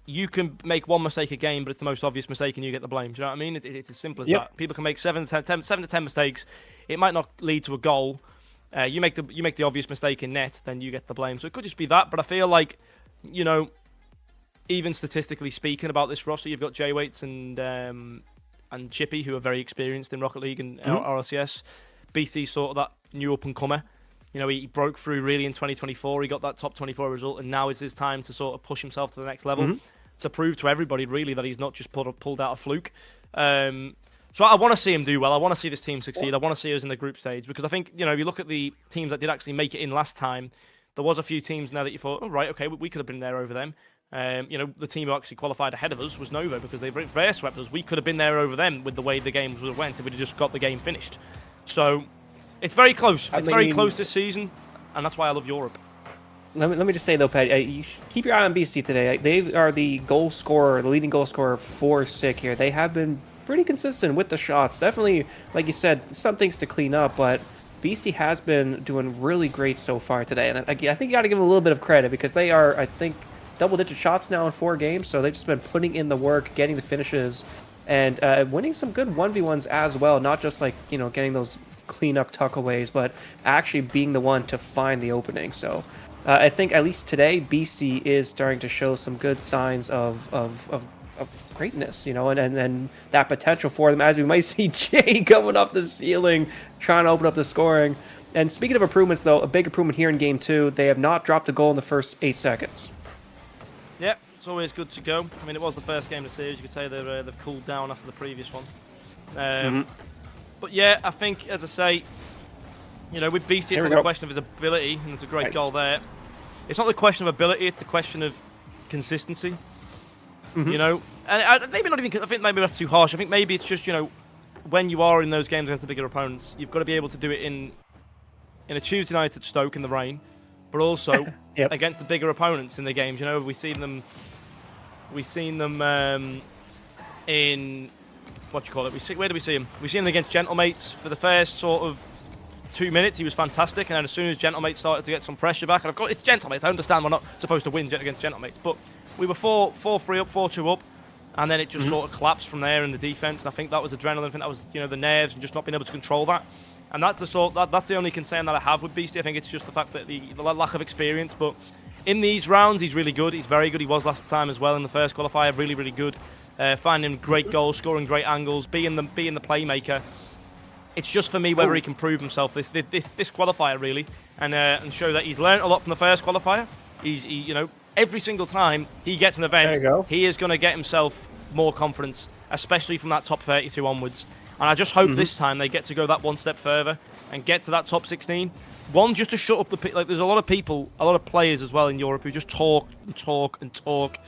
you can make one mistake a game, but it's the most obvious mistake and you get the blame. Do you know what I mean? It's as simple as that. People can make 7 to 10 mistakes. It might not lead to a goal. You make the obvious mistake in net, then you get the blame. So it could just be that. But I feel like, even statistically speaking about this roster, you've got J-Waits and Chippy, who are very experienced in Rocket League and RLCS. BC's sort of that new up-and-comer. He broke through really in 2024. He got that top 24 result, and now is his time to sort of push himself to the next level, to prove to everybody, really, that he's not just pulled out a fluke. So I want to see him do well. I want to see this team succeed. I want to see us in the group stage, because I think, if you look at the teams that did actually make it in last time, there was a few teams now that you thought, oh, right, okay, we could have been there over them. The team who actually qualified ahead of us was Nova, because they reverse swept us. We could have been there over them with the way the games went if we'd just got the game finished. So it's very close. It's very close this season, and that's why I love Europe. Let me just say, though, Pat, you keep your eye on Beastie today. They are the leading goal scorer for SICK here. They have been pretty consistent with the shots. Definitely, like you said, some things to clean up, but Beastie has been doing really great so far today. And I think you got to give them a little bit of credit, because they are, I think, double-digit shots now in 4 games, so they've just been putting in the work, getting the finishes, and winning some good 1v1s as well, not just getting those clean-up tuckaways, but actually being the one to find the opening. So I think at least today, Beastie is starting to show some good signs of greatness, and that potential for them, as we might see Jay coming up the ceiling, trying to open up the scoring. And speaking of improvements, though, a big improvement here in Game 2, they have not dropped a goal in the first 8 seconds. Yep, it's always good to go. I mean, it was the first game of the series. You could say they've cooled down after the previous one. But yeah, I think, as I say, with Beastie, it's not the question of his ability, and there's a great goal there. It's not the question of ability, it's the question of consistency. And maybe not even, I think maybe that's too harsh. I think maybe it's just, when you are in those games against the bigger opponents, you've got to be able to do it in a Tuesday night at Stoke in the rain, but also against the bigger opponents in the games. We've seen them in, what do you call it? Where do we see him? We've seen him against Gentlemates for the first sort of 2 minutes. He was fantastic, and then as soon as Gentlemates started to get some pressure back, and of course it's Gentlemates. I understand we're not supposed to win against Gentlemates, but we were 4-3 up, 4-2 up, and then it just sort of collapsed from there in the defense. And I think that was adrenaline. I think that was the nerves and just not being able to control that. And that's the only concern that I have with Beastie. I think it's just the fact that the lack of experience. But In these rounds, he's really good. He's very good. He was last time as well in the first qualifier. Really, really good. Finding great goals, scoring great angles, being the playmaker. It's just for me whether he can prove himself this qualifier really, and show that he's learned a lot from the first qualifier. You know, every single time he gets an event, he is going to get himself more confidence, especially from that top 32 onwards. And I just hope this time they get to go that one step further and get to that top 16. One, just to shut up there's a lot of people, a lot of players as well in Europe who just talk and talk and talk,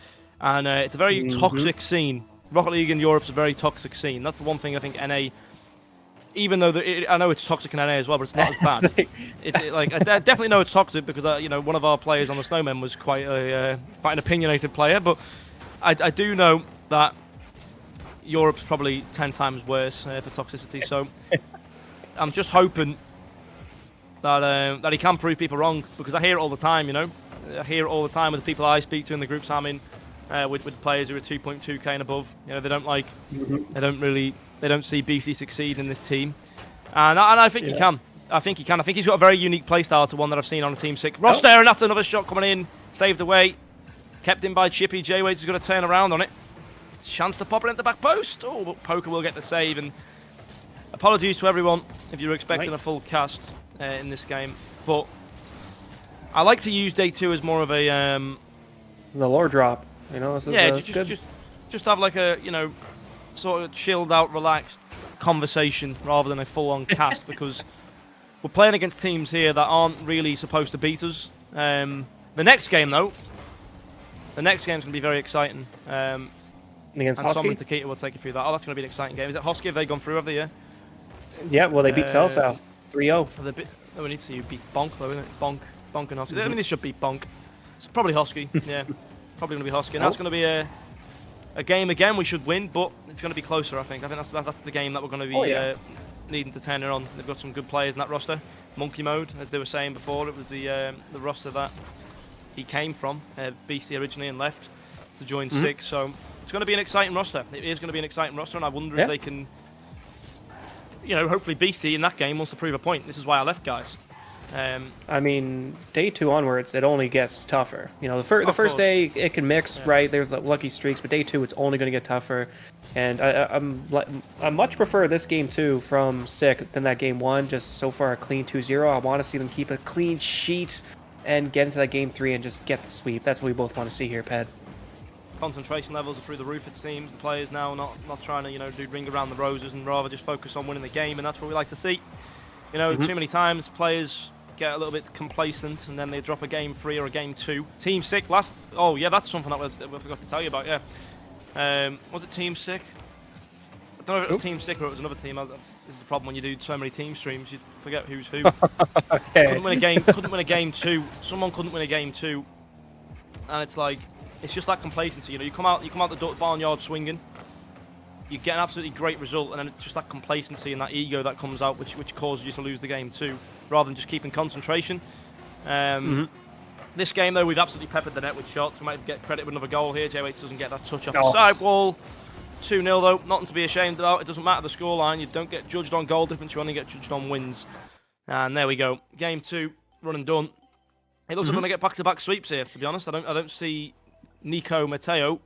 and it's a very toxic scene. Rocket League in Europe's a very toxic scene. That's the one thing I think NA, even though I know it's toxic in NA as well, but it's not as bad. I definitely know it's toxic because you know, one of our players on the Snowmen was quite an opinionated player, but I do know that Europe's probably 10 times worse for toxicity. So I'm just hoping that he can prove people wrong, because I hear it all the time. You know, I hear it all the time with the people I speak to in the groups I'm in, with players who are 2.2k and above. You know, they don't like, they don't see BC succeed in this team, and I think he can. I think he can. I think he's got a very unique playstyle to one that I've seen on a Team Sick roster, and that's another shot coming in, saved away, kept in by Chippy. J-Waits is going to turn around on it. Chance to pop it into the back post. Oh, but Poker will get the save. And apologies to everyone if you were expecting a full cast in this game, but I like to use day 2 as more of a the lore drop. You know, just have like a, you know, sort of chilled out, relaxed conversation rather than a full-on cast, because we're playing against teams here that aren't really supposed to beat us. The next game though, the next game's gonna be very exciting. Against and Husky? Someone Takita will take you through that. Oh, that's going to be an exciting game. Is it Husky? Have they gone through, have they? Yeah, well, they beat Celso 3-0. Oh, we need to see who beat Bonk, though, isn't it? Bonk and Husky. I mean, this should beat Bonk. It's probably Husky. Yeah, probably going to be Husky. And that's going to be a game again we should win, but it's going to be closer, I think. I think that's the game that we're going to be needing to turn it on. They've got some good players in that roster. Monkey Mode, as they were saying before, it was the roster that he came from, BC originally, and left to join Six. So it's going to be an exciting roster. It is going to be an exciting roster, and I wonder if they can, you know, hopefully BC in that game wants to prove a point. This is why I left, guys. I mean, day 2 onwards, it only gets tougher. You know, the first day it can mix, right? There's the lucky streaks, but day 2 it's only going to get tougher. And I much prefer this game 2 from Sick than that game 1. Just so far a clean 2-0. I want to see them keep a clean sheet and get into that game 3 and just get the sweep. That's what we both want to see here, Ped. Concentration levels are through the roof, it seems. The players now not trying to, you know, do ring around the roses, and rather just focus on winning the game, and that's what we like to see. You know, too many times players get a little bit complacent and then they drop a game 3 or a game 2. Team Sick oh yeah, that's something that we forgot to tell you about. Yeah, was it Team Sick? I don't know if it was Team Sick or it was another team. This is the problem when you do so many team streams, you forget who's who. Couldn't win a game 2. Someone couldn't win a game 2, and it's like, it's just that complacency. You know, you come out the barnyard swinging, you get an absolutely great result, and then it's just that complacency and that ego that comes out, which causes you to lose the game too, rather than just keeping concentration. This game though, we've absolutely peppered the net with shots. We might get credit with another goal here. J-Waits doesn't get that touch off the side wall. 2-0 though, nothing to be ashamed about. It doesn't matter the scoreline. You don't get judged on goal difference. You only get judged on wins. And there we go. Game 2, run and done. It looks like we're gonna get back-to-back sweeps here. To be honest, I don't see Nico Mateo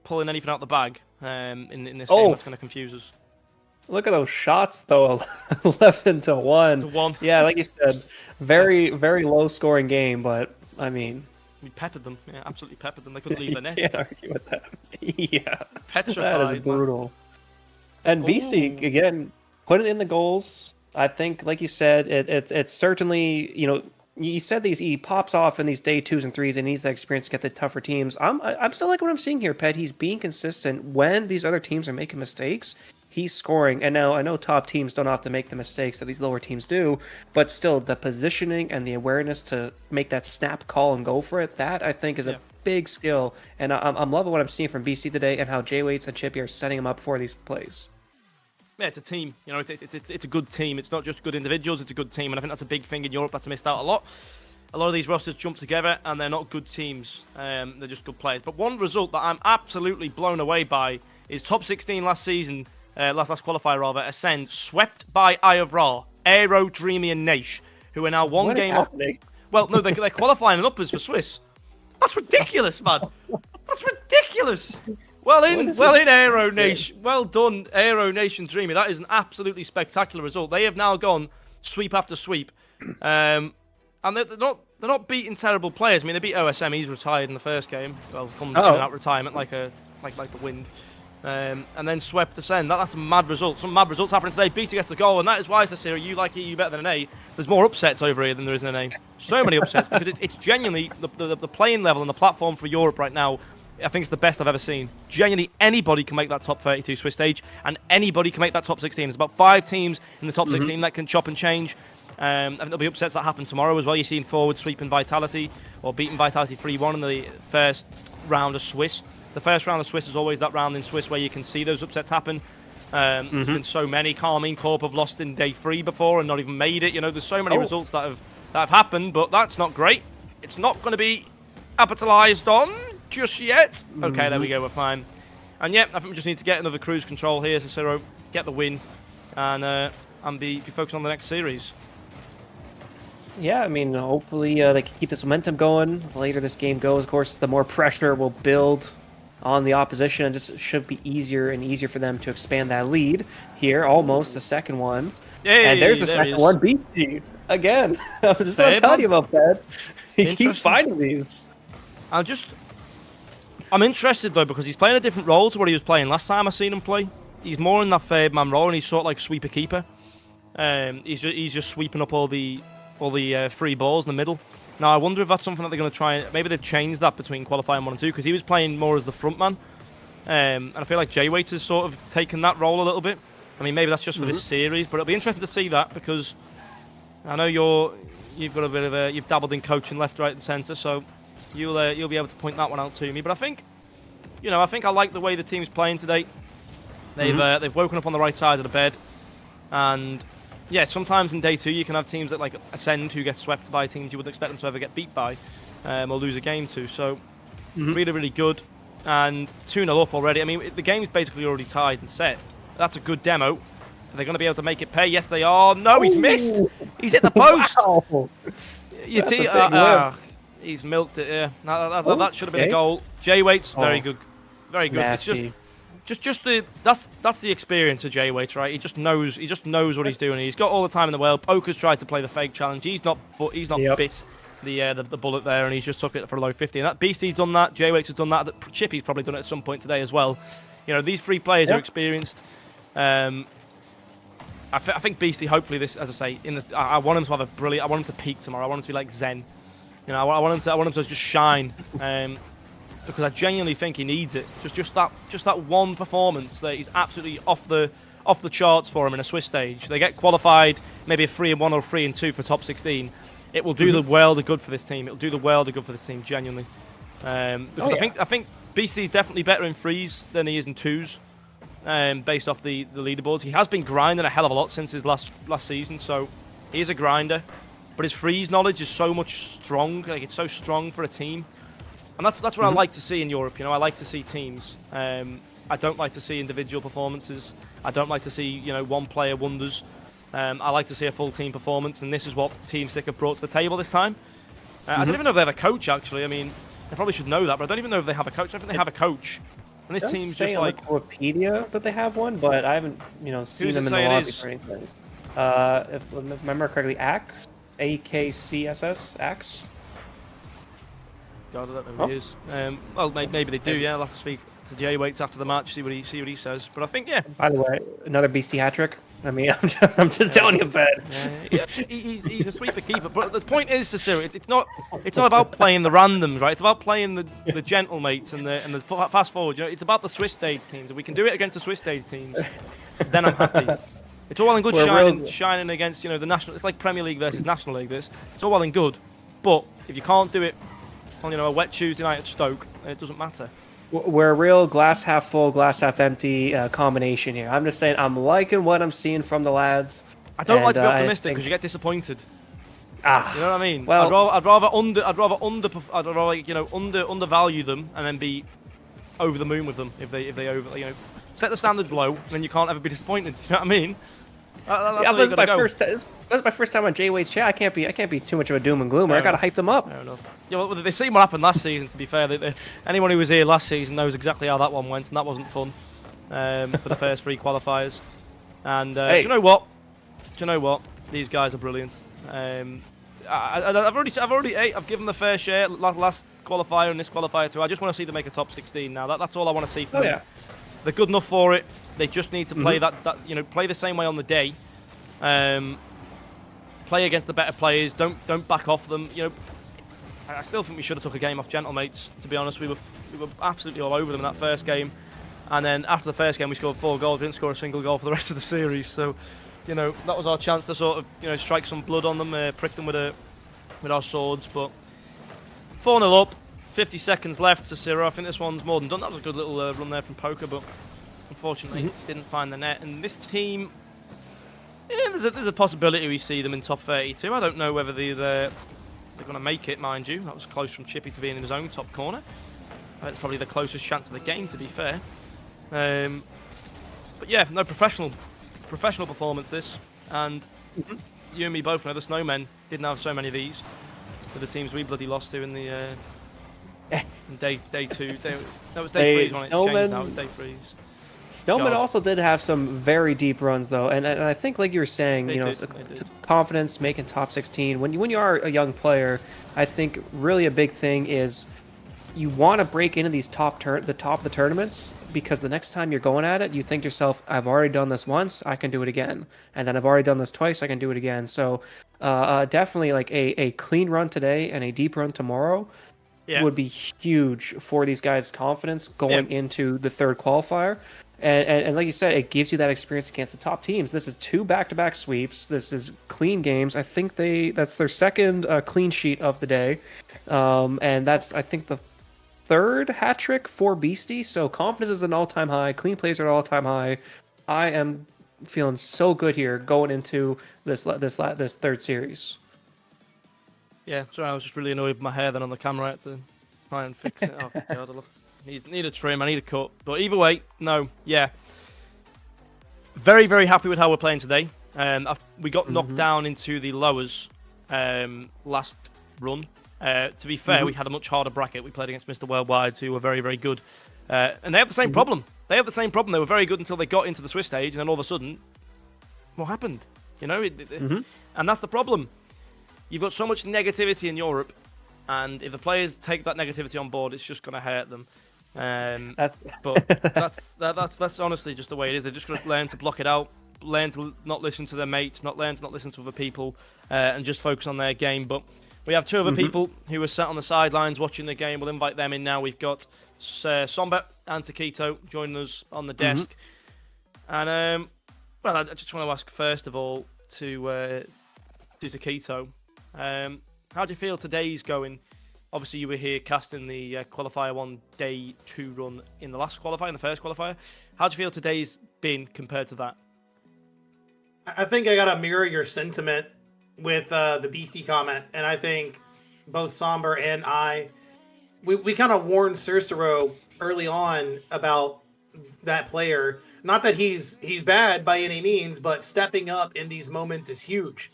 pulling anything out the bag in this game. That's going to confuse us. Look at those shots, though. 11-1. 1. Yeah, like you said, very, very low-scoring game, but, I mean... We peppered them. Yeah, absolutely peppered them. They couldn't leave the net. Can't argue with that. Yeah. Petrified. That is brutal. And Beastie, again, put it in the goals. I think, like you said, it's certainly, you know, you said he pops off in these day 2s and 3s and needs that experience to get the tougher teams. I'm still like what I'm seeing here, Pet. He's being consistent when these other teams are making mistakes. He's scoring, and now I know top teams don't have to make the mistakes that these lower teams do, but still the positioning and the awareness to make that snap call and go for it, that I think is a big skill. And I'm loving what I'm seeing from BC today and how J-Waits and Chippy are setting him up for these plays. Yeah, it's a team. You know, it's a good team. It's not just good individuals, it's a good team. And I think that's a big thing in Europe that's missed out a lot. A lot of these rosters jump together and they're not good teams. They're just good players. But one result that I'm absolutely blown away by is top 16 last season, last qualifier rather, Ascend, swept by Eye of Ra, Aero, Dreamy and Naish, who are now one game off. Well, no, they're qualifying and uppers for Swiss. That's ridiculous, man. That's ridiculous. Well in Aero Nation. Well done, Aero Nation Dreamy. That is an absolutely spectacular result. They have now gone sweep after sweep, and they're not beating terrible players. I mean, they beat OSM. He's retired in the first game. Well, comes in and out retirement like the wind. And then swept Ascend. That's a mad result. Some mad results happening today. BT gets the goal, and that is why, Cicero, you like EU better than an A. There's more upsets over here than there is in an A. So many upsets, because it's genuinely the playing level and the platform for Europe right now. I think it's the best I've ever seen. Genuinely, anybody can make that top 32 Swiss stage, and anybody can make that top 16. There's about 5 teams in the top 16 that can chop and change. I think there'll be upsets that happen tomorrow as well. You're seeing Forward sweeping Vitality, or beating Vitality 3-1 in the first round of Swiss. The first round of Swiss is always that round in Swiss where you can see those upsets happen. There's been so many. Carmine Corp have lost in day 3 before and not even made it. You know, there's so many results that have happened, but that's not great. It's not going to be capitalised on just yet. Okay, there we go. We're fine. And yeah, I think we just need to get another cruise control here, Cicero, get the win, and be focused on the next series. Yeah, I mean, hopefully they can keep this momentum going. The later this game goes, of course, the more pressure will build on the opposition, and just should be easier and easier for them to expand that lead. Here, almost the second one. Hey, and there's the second one. BC again. This is what I'm telling you about, Ped. He keeps finding these. I'm interested though, because he's playing a different role to what he was playing last time I seen him play. He's more in that third man role, and he's sort of like sweeper keeper. He's just sweeping up all the free balls in the middle. Now I wonder if that's something that they're going to try. Maybe they've changed that between qualifying 1 and 2, because he was playing more as the front man, and I feel like J-Waits has sort of taken that role a little bit. I mean, maybe that's just for this series, but it'll be interesting to see that, because I know you've got a bit of you've dabbled in coaching left, right, and centre, so you'll be able to point that one out to me. But I think I like the way the team's playing today. They've woken up on the right side of the bed, and yeah, sometimes in day 2 you can have teams that like Ascend who get swept by teams you wouldn't expect them to ever get beat by, or lose a game to. So really, really good, and 2-0 up already. I mean, the game's basically already tied and set. That's a good demo. Are they going to be able to make it pay? Yes, they are. No, he's missed. He's hit the post. Wow. He's milked it. Yeah, that should have been a goal. J-Waits, very good, very good. Nasty. It's just that's the experience of J-Waits, right? He just knows what he's doing. He's got all the time in the world. Poker's tried to play the fake challenge. He's not bit the bullet there, and he's just took it for a low 50. And that BC's done that. J-Waits has done that. Chippy's probably done it at some point today as well. You know, these 3 players are experienced. I think BC, hopefully this, as I say, I want him to have a brilliant. I want him to peak tomorrow. I want him to be like Zen. You know, I want him to just shine. Because I genuinely think he needs it. Just that one performance that is absolutely off the charts for him in a Swiss stage. They get qualified, maybe a 3-1 or 3-2 for top 16. It will do the world of good for this team. It will do the world of good for this team, genuinely. Because I think BC is definitely better in 3s than he is in 2s, based off the leaderboards. He has been grinding a hell of a lot since his last season, so he is a grinder. But his 3s knowledge is so much strong. Like, it's so strong for a team. And that's what I like to see in Europe. You know, I like to see teams. I don't like to see individual performances. I don't like to see, you know, one player wonders. I like to see a full team performance, and this is what Team Sick have brought to the table this time. I don't even know if they have a coach, actually. I mean, they probably should know that, but I don't even know if they have a coach. I think they have a coach. And this team's just like Wikipedia that they have one, but I haven't, you know, seen them in the lobby or anything. If I remember correctly, Axe, AKCSS, Axe. God, I don't know who he is. Well, maybe they do. Yeah, I'll have to speak to J-Waits after the match, see what he says. But I think, yeah. By the way, another beastie hat trick. I mean, I'm just telling you, Ben. Yeah, he's a sweeper keeper. But the point is, Cicero, it's not about playing the randoms, right? It's about playing the gentle mates and the fast forward. You know, it's about the Swiss stage teams. If we can do it against the Swiss sage teams, then I'm happy. It's all well and good shining against, you know, the national. It's like Premier League versus National League. It's all well and good, but if you can't do it on, you know, a wet Tuesday night at Stoke, it doesn't matter. We're a real glass half full, glass half empty combination here. I'm just saying I'm liking what I'm seeing from the lads. I don't like to be optimistic because you get disappointed. You know what I mean? Well, I'd rather undervalue them and then be over the moon with them if they over, you know, set the standards low, then you can't ever be disappointed. You know what I mean? That's Yeah, where but you it's gotta my go. that's my first time on Jay Wade's chat. I can't be too much of a doom and gloomer. Fair I gotta enough. hype them up. Fair enough. Yeah, well, they've seen what happened last season. To be fair, anyone who was here last season knows exactly how that one went, and that wasn't fun for the first 3 qualifiers. And Hey. do you know what? These guys are brilliant. I've given them the fair share last qualifier and this qualifier too. I just want to see them make a top 16 now. That's all I want to see from them. Yeah. They're good enough for it. They just need to play play the same way on the day. Play against the better players. Don't back off them. I still think we should have took a game off Gentlemates. To be honest, we were absolutely all over them in that first game, and then after the first game we scored 4 goals. We didn't score a single goal for the rest of the series. So, that was our chance to sort of strike some blood on them, prick them with our swords. But 4-0 up, 50 seconds left. Cicero, I think this one's more than done. That was a good little run there from Poker, but unfortunately didn't find the net. And this team, there's a possibility we see them in top 32. I don't know whether they're going to make it, mind you. That was close from Chippy to being in his own top corner. That's probably the closest chance of the game, to be fair. But yeah, no professional performance this. And you and me both know the Snowmen didn't have so many of these for the teams we bloody lost to in the in day 2. That was day 3 on exchange. Now it's day 3s. Snowman also did have some very deep runs, though, and I think, like you were saying, They did. confidence, making top 16. When you are a young player, I think really a big thing is you want to break into these the top of the tournaments, because the next time you're going at it, you think to yourself, I've already done this once, I can do it again, and then I've already done this twice, I can do it again. So definitely like a clean run today and a deep run tomorrow would be huge for these guys' confidence going into the 3rd qualifier. And like you said, it gives you that experience against the top teams. This is 2 back-to-back sweeps. This is clean games. I think that's their 2nd clean sheet of the day, and that's, I think, the 3rd hat trick for Beastie. So confidence is an all-time high. Clean plays are an all-time high. I am feeling so good here going into this 3rd series. Yeah, sorry, I was just really annoyed with my hair then on the camera. I had to try and fix it. Oh god, look. Need a trim, I need a cut. But either way, no, yeah. Very, very happy with how we're playing today. We got knocked down into the lowers last run. To be fair, we had a much harder bracket. We played against Mr. Worldwide, who were very, very good. And they have the same problem. They have the same problem. They were very good until they got into the Swiss stage, and then all of a sudden, what happened? And that's the problem. You've got so much negativity in Europe, and if the players take that negativity on board, it's just going to hurt them. But that's honestly just the way it is. They're just going to learn to block it out, learn to not listen to their mates, learn to not listen to other people, and just focus on their game. But we have 2 other people who are sat on the sidelines watching the game. We'll invite them in now. We've got Somber and Taquito joining us on the desk. And well, I just want to ask first of all to Taquito, how do you feel today's going? Obviously, you were here casting the qualifier 1 day 2 run in the last qualifier, in the first qualifier. How do you feel today's been compared to that? I think I gotta mirror your sentiment with the Beastie comment, and I think both Somber and we kind of warned Cicero early on about that player. Not that he's bad by any means, but stepping up in these moments is huge.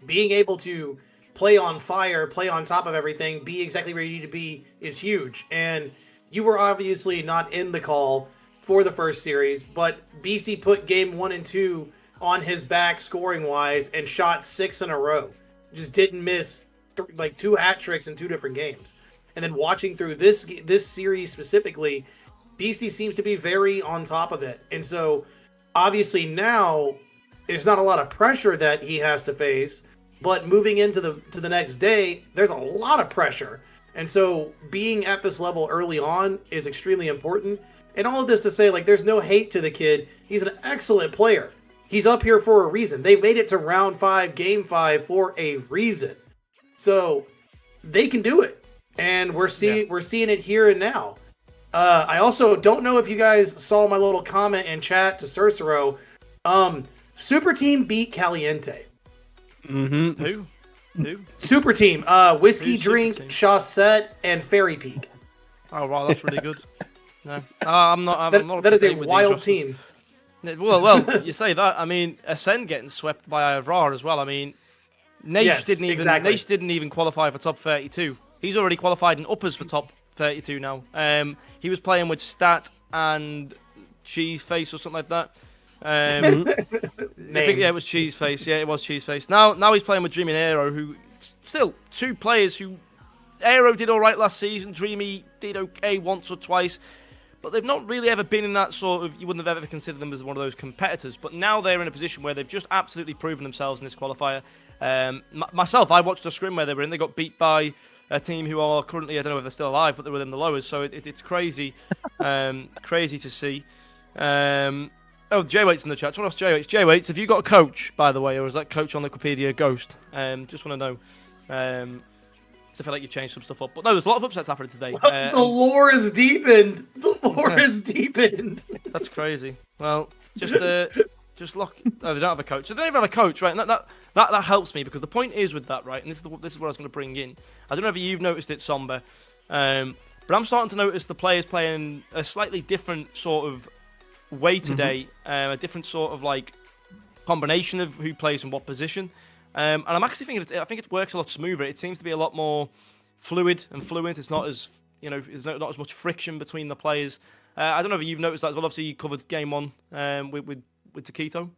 Being able to play on fire, play on top of everything, be exactly where you need to be is huge. And you were obviously not in the call for the first series, but Beastie put game 1 and 2 on his back scoring wise and shot 6 in a row. Just didn't miss 2 hat tricks in 2 different games. And then watching through this series specifically, Beastie seems to be very on top of it. And so obviously now there's not a lot of pressure that he has to face, but moving into the next day, there's a lot of pressure. And so being at this level early on is extremely important. And all of this to say, there's no hate to the kid. He's an excellent player. He's up here for a reason. They made it to round 5, game 5 for a reason. So they can do it. And we're seeing it here and now. I also don't know if you guys saw my little comment in chat to Cicero. Super Team beat Caliente. Who? Super Team. Whiskey Drink, Chaussette, and Fairy Peak. Oh wow, that's really good. No, I'm not. That is a wild team. Well, you say that. I mean, Ascend getting swept by Aurora as well. I mean, Nash didn't even qualify for top 32. He's already qualified in uppers for top 32 now. He was playing with Stat and Cheeseface or something like that. I think it was Cheeseface. Yeah, it was Cheeseface. Now he's playing with Dreamy and Aero, who still two players who Aero did all right last season. Dreamy did okay once or twice. But they've not really ever been in that sort of... You wouldn't have ever considered them as one of those competitors. But now they're in a position where they've just absolutely proven themselves in this qualifier. Myself, I watched the scrim where they were in. They got beat by a team who are currently... I don't know if they're still alive, but they're within the lowers. So it's crazy. Crazy to see. J-Wait's in the chat. Someone else, J-Wait's, have you got a coach, by the way? Or is that coach on Wikipedia ghost? Just want to know. I feel like you've changed some stuff up. But no, there's a lot of upsets happening today. The lore is deepened. The lore is deepened. That's crazy. Well, just lock... No, they don't have a coach. So they don't even have a coach, right? And that helps me, because the point is with that, right? And this is what I was going to bring in. I don't know if you've noticed it, Somber, but I'm starting to notice the players playing a slightly different sort of way today. A different sort of, like, combination of who plays in what position. And I'm actually thinking, I think it works a lot smoother. It seems to be a lot more fluid and fluent. It's not as, there's not as much friction between the players. I don't know if you've noticed that as well. Obviously, you covered game one with Taquito.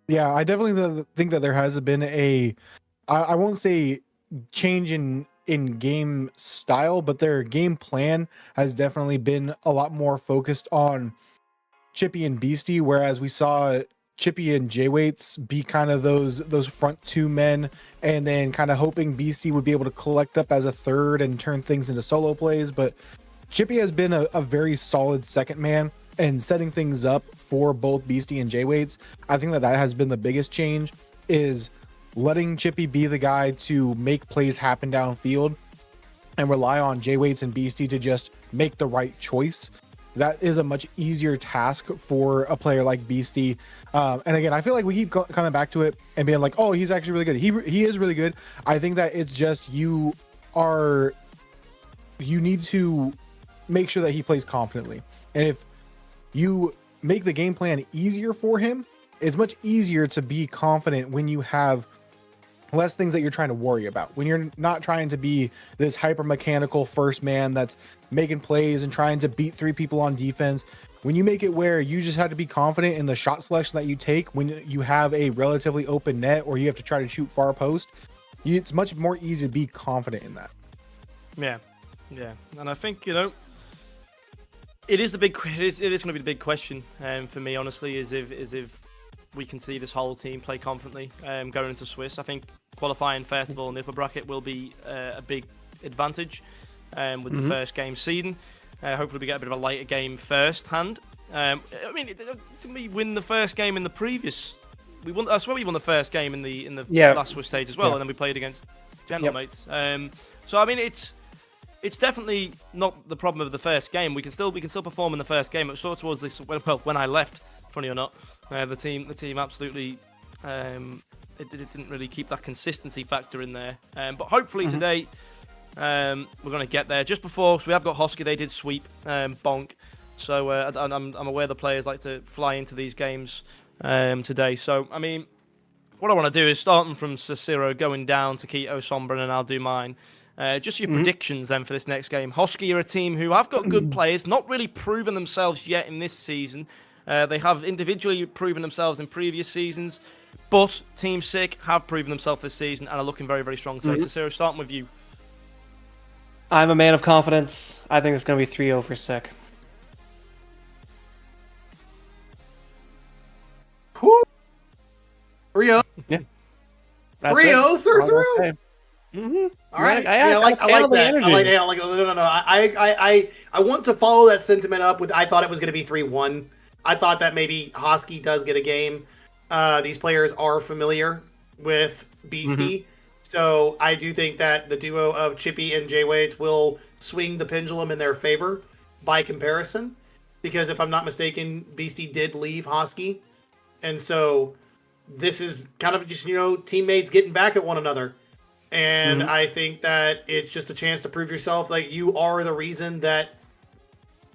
Yeah, I definitely think that there has been I won't say change in game style, but their game plan has definitely been a lot more focused on Chippy and Beastie, whereas we saw Chippy and J-Waits be kind of those front two men, and then kind of hoping Beastie would be able to collect up as a third and turn things into solo plays. But Chippy has been a very solid second man and setting things up for both Beastie and J-Waits. I think that has been the biggest change, is letting Chippy be the guy to make plays happen downfield and rely on J-Waits and Beastie to just make the right choice. That is a much easier task for a player like Beastie. And again, I feel like we keep coming back to it and being like, oh, he's actually really good. He is really good. I think that it's just you need to make sure that he plays confidently. And if you make the game plan easier for him, it's much easier to be confident when you have less things that you're trying to worry about. When you're not trying to be this hyper mechanical first man that's making plays and trying to beat three people on defense. When you make it where you just have to be confident in the shot selection that you take when you have a relatively open net or you have to try to shoot far post, it's much more easy to be confident in that. Yeah. And I think, it is the big. It is going to be the big question for me, honestly, is if we can see this whole team play confidently going into Swiss. I think qualifying first of all in the upper bracket will be a big advantage with the first game seeding. Hopefully we get a bit of a lighter game first hand. I mean, didn't we win the first game in the previous? I swear we won the first game in the last Swiss stage as well, and then we played against Gentlemates. So I mean, it's definitely not the problem of the first game. We can still perform in the first game. It was sort of towards this when I left. Funny or not, the team absolutely it didn't really keep that consistency factor in there. But hopefully today we're going to get there. Just before, so we have got Hosky. They did sweep Bonk, so I'm aware the players like to fly into these games today. So I mean, what I want to do is starting from Cicero, going down to Keto, Sombra, and I'll do mine. Just your predictions then for this next game. Hosky are a team who have got good players, not really proven themselves yet in this season. They have individually proven themselves in previous seasons, but Team Sick have proven themselves this season and are looking very, very strong today. So, Sarah, starting with you. I'm a man of confidence. I think it's going to be 3-0 for Sick. 3-0? Yeah. 3-0, Cicero? All right. I like that. I want to follow that sentiment up with. I thought it was going to be 3-1. I thought that maybe Hosky does get a game. These players are familiar with Beastie, so I do think that the duo of Chippy and J-Waits will swing the pendulum in their favor by comparison. Because if I'm not mistaken, Beastie did leave Hosky, and so this is kind of just teammates getting back at one another. And I think that it's just a chance to prove yourself. Like, you are the reason that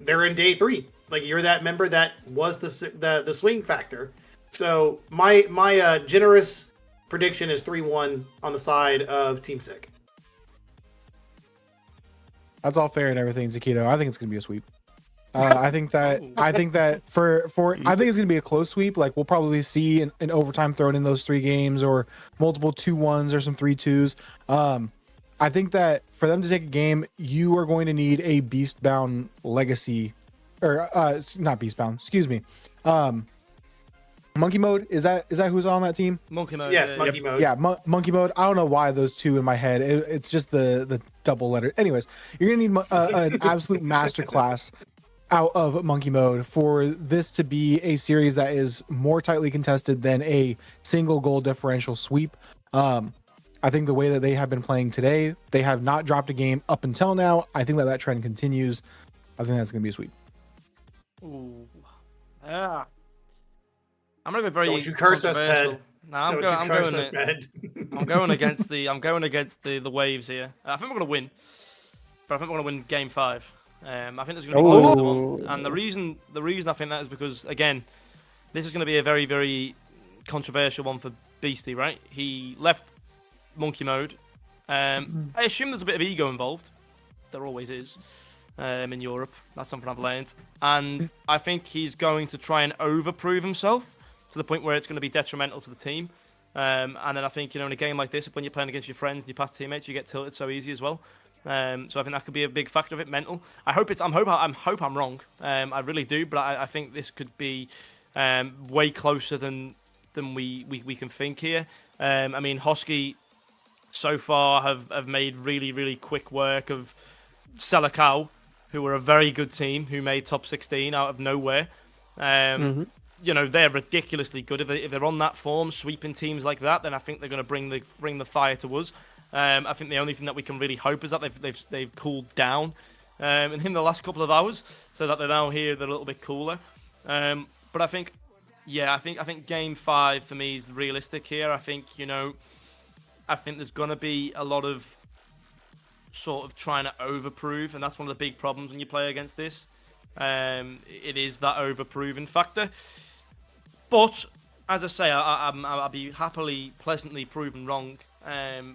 they're in day 3. Like you're that member that was the swing factor. So my generous prediction is 3-1 on the side of Team Sick. That's all fair and everything, Zakito. I think it's gonna be a sweep. I think that I think it's gonna be a close sweep. Like we'll probably see an overtime thrown in those 3 games, or multiple 2-1s or some 3-2s. I think that for them to take a game, you are going to need a Beastbound legacy, or not Beastbound. Excuse me. Monkey Mode, is that who's on that team? Monkey Mode. Yes, Monkey Mode. Yeah, Monkey Mode. I don't know why those two in my head. It's just the double letter. Anyways, you're gonna need an absolute masterclass out of Monkey Mode for this to be a series that is more tightly contested than a single goal differential sweep. I think the way that they have been playing today, they have not dropped a game up until now. I think that trend continues. I think that's gonna be a sweep. Ooh. Yeah. I'm gonna go very. Don't you curse us, Ped. No, I'm going against the waves here. I think we're gonna win, but I think we're gonna win Game 5. I think there's gonna be close to one, and the reason I think that is because again, this is gonna be a very very controversial one for Beastie, right? He left Monkey Mode. I assume there's a bit of ego involved. There always is. In Europe, that's something I've learned, and I think he's going to try and overprove himself to the point where it's going to be detrimental to the team. And then I think, in a game like this, when you're playing against your friends and your past teammates, you get tilted so easy as well. So I think that could be a big factor of it, mental. I hope I'm wrong. I really do, but I think this could be way closer than we can think here. I mean, Hosky so far have made really, really quick work of Selakau, who were a very good team, who made top 16 out of nowhere. They're ridiculously good. If they're on that form, sweeping teams like that, then I think they're going to bring the fire to us. I think the only thing that we can really hope is that they've cooled down in the last couple of hours, so that they're now here, they're a little bit cooler. But I think Game 5 for me is realistic here. I think there's going to be a lot of sort of trying to overprove, and that's one of the big problems when you play against this. It is that overproven factor. But as I say, I'll be happily, pleasantly proven wrong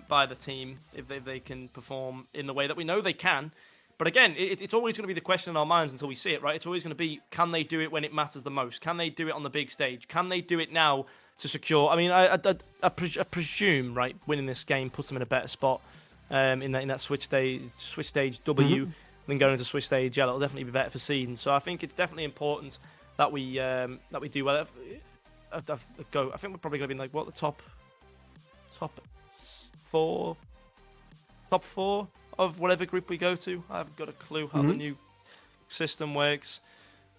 by the team if they can perform in the way that we know they can. But again, it's always going to be the question in our minds until we see it, right? It's always going to be, can they do it when it matters the most? Can they do it on the big stage? Can they do it now to secure? I mean, I presume, right, winning this game puts them in a better spot in that switch stage W than going into switch stage L. It'll definitely be better for seeding. So I think it's definitely important that we do well. I think we're probably going to be in the top four of whatever group we go to. I haven't got a clue how the new system works.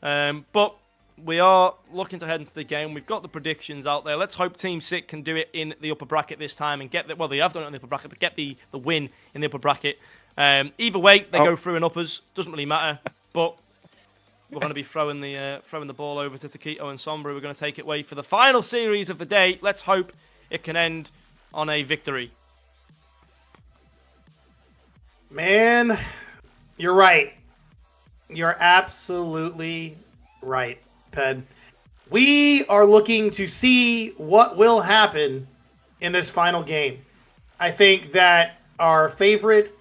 But we are looking to head into the game. We've got the predictions out there. Let's hope Team Sick can do it in the upper bracket this time and get they have done it in the upper bracket, but get the win in the upper bracket. Either way, they go through and uppers. Doesn't really matter. But we're going to be throwing the ball over to Taquito and Sombra. We're going to take it away for the final series of the day. Let's hope it can end on a victory. Man, you're right. You're absolutely right, Ped. We are looking to see what will happen in this final game. I think that our favorite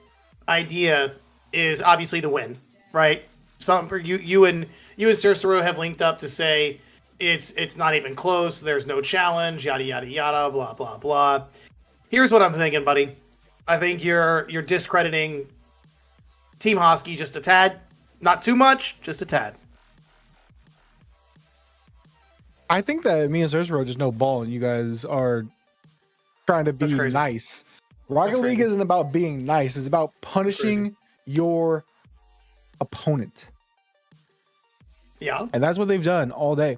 idea is obviously the win, right? You and Cicero have linked up to say it's not even close. There's no challenge. Yada yada yada. Blah blah blah. Here's what I'm thinking, buddy. I think you're discrediting Team Hosky just a tad. Not too much, just a tad. I think that me and Cicero just know ball, and you guys are trying to be nice. Rocket League isn't about being nice. It's about punishing your opponent. Yeah. And that's what they've done all day.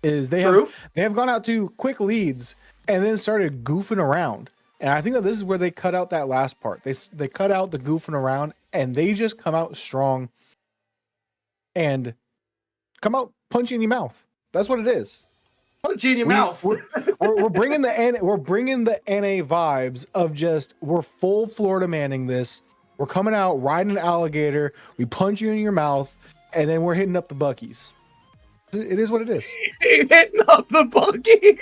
They have gone out to quick leads and then started goofing around. And I think that this is where they cut out that last part. They cut out the goofing around, and they just come out strong and come out punching in your mouth. That's what it is. Punching in your mouth. We're bringing the NA vibes of just, we're full Florida manning this. We're coming out riding an alligator. We punch you in your mouth. and then we're hitting up the Buckies. It is what it is. Hitting up the Bucky.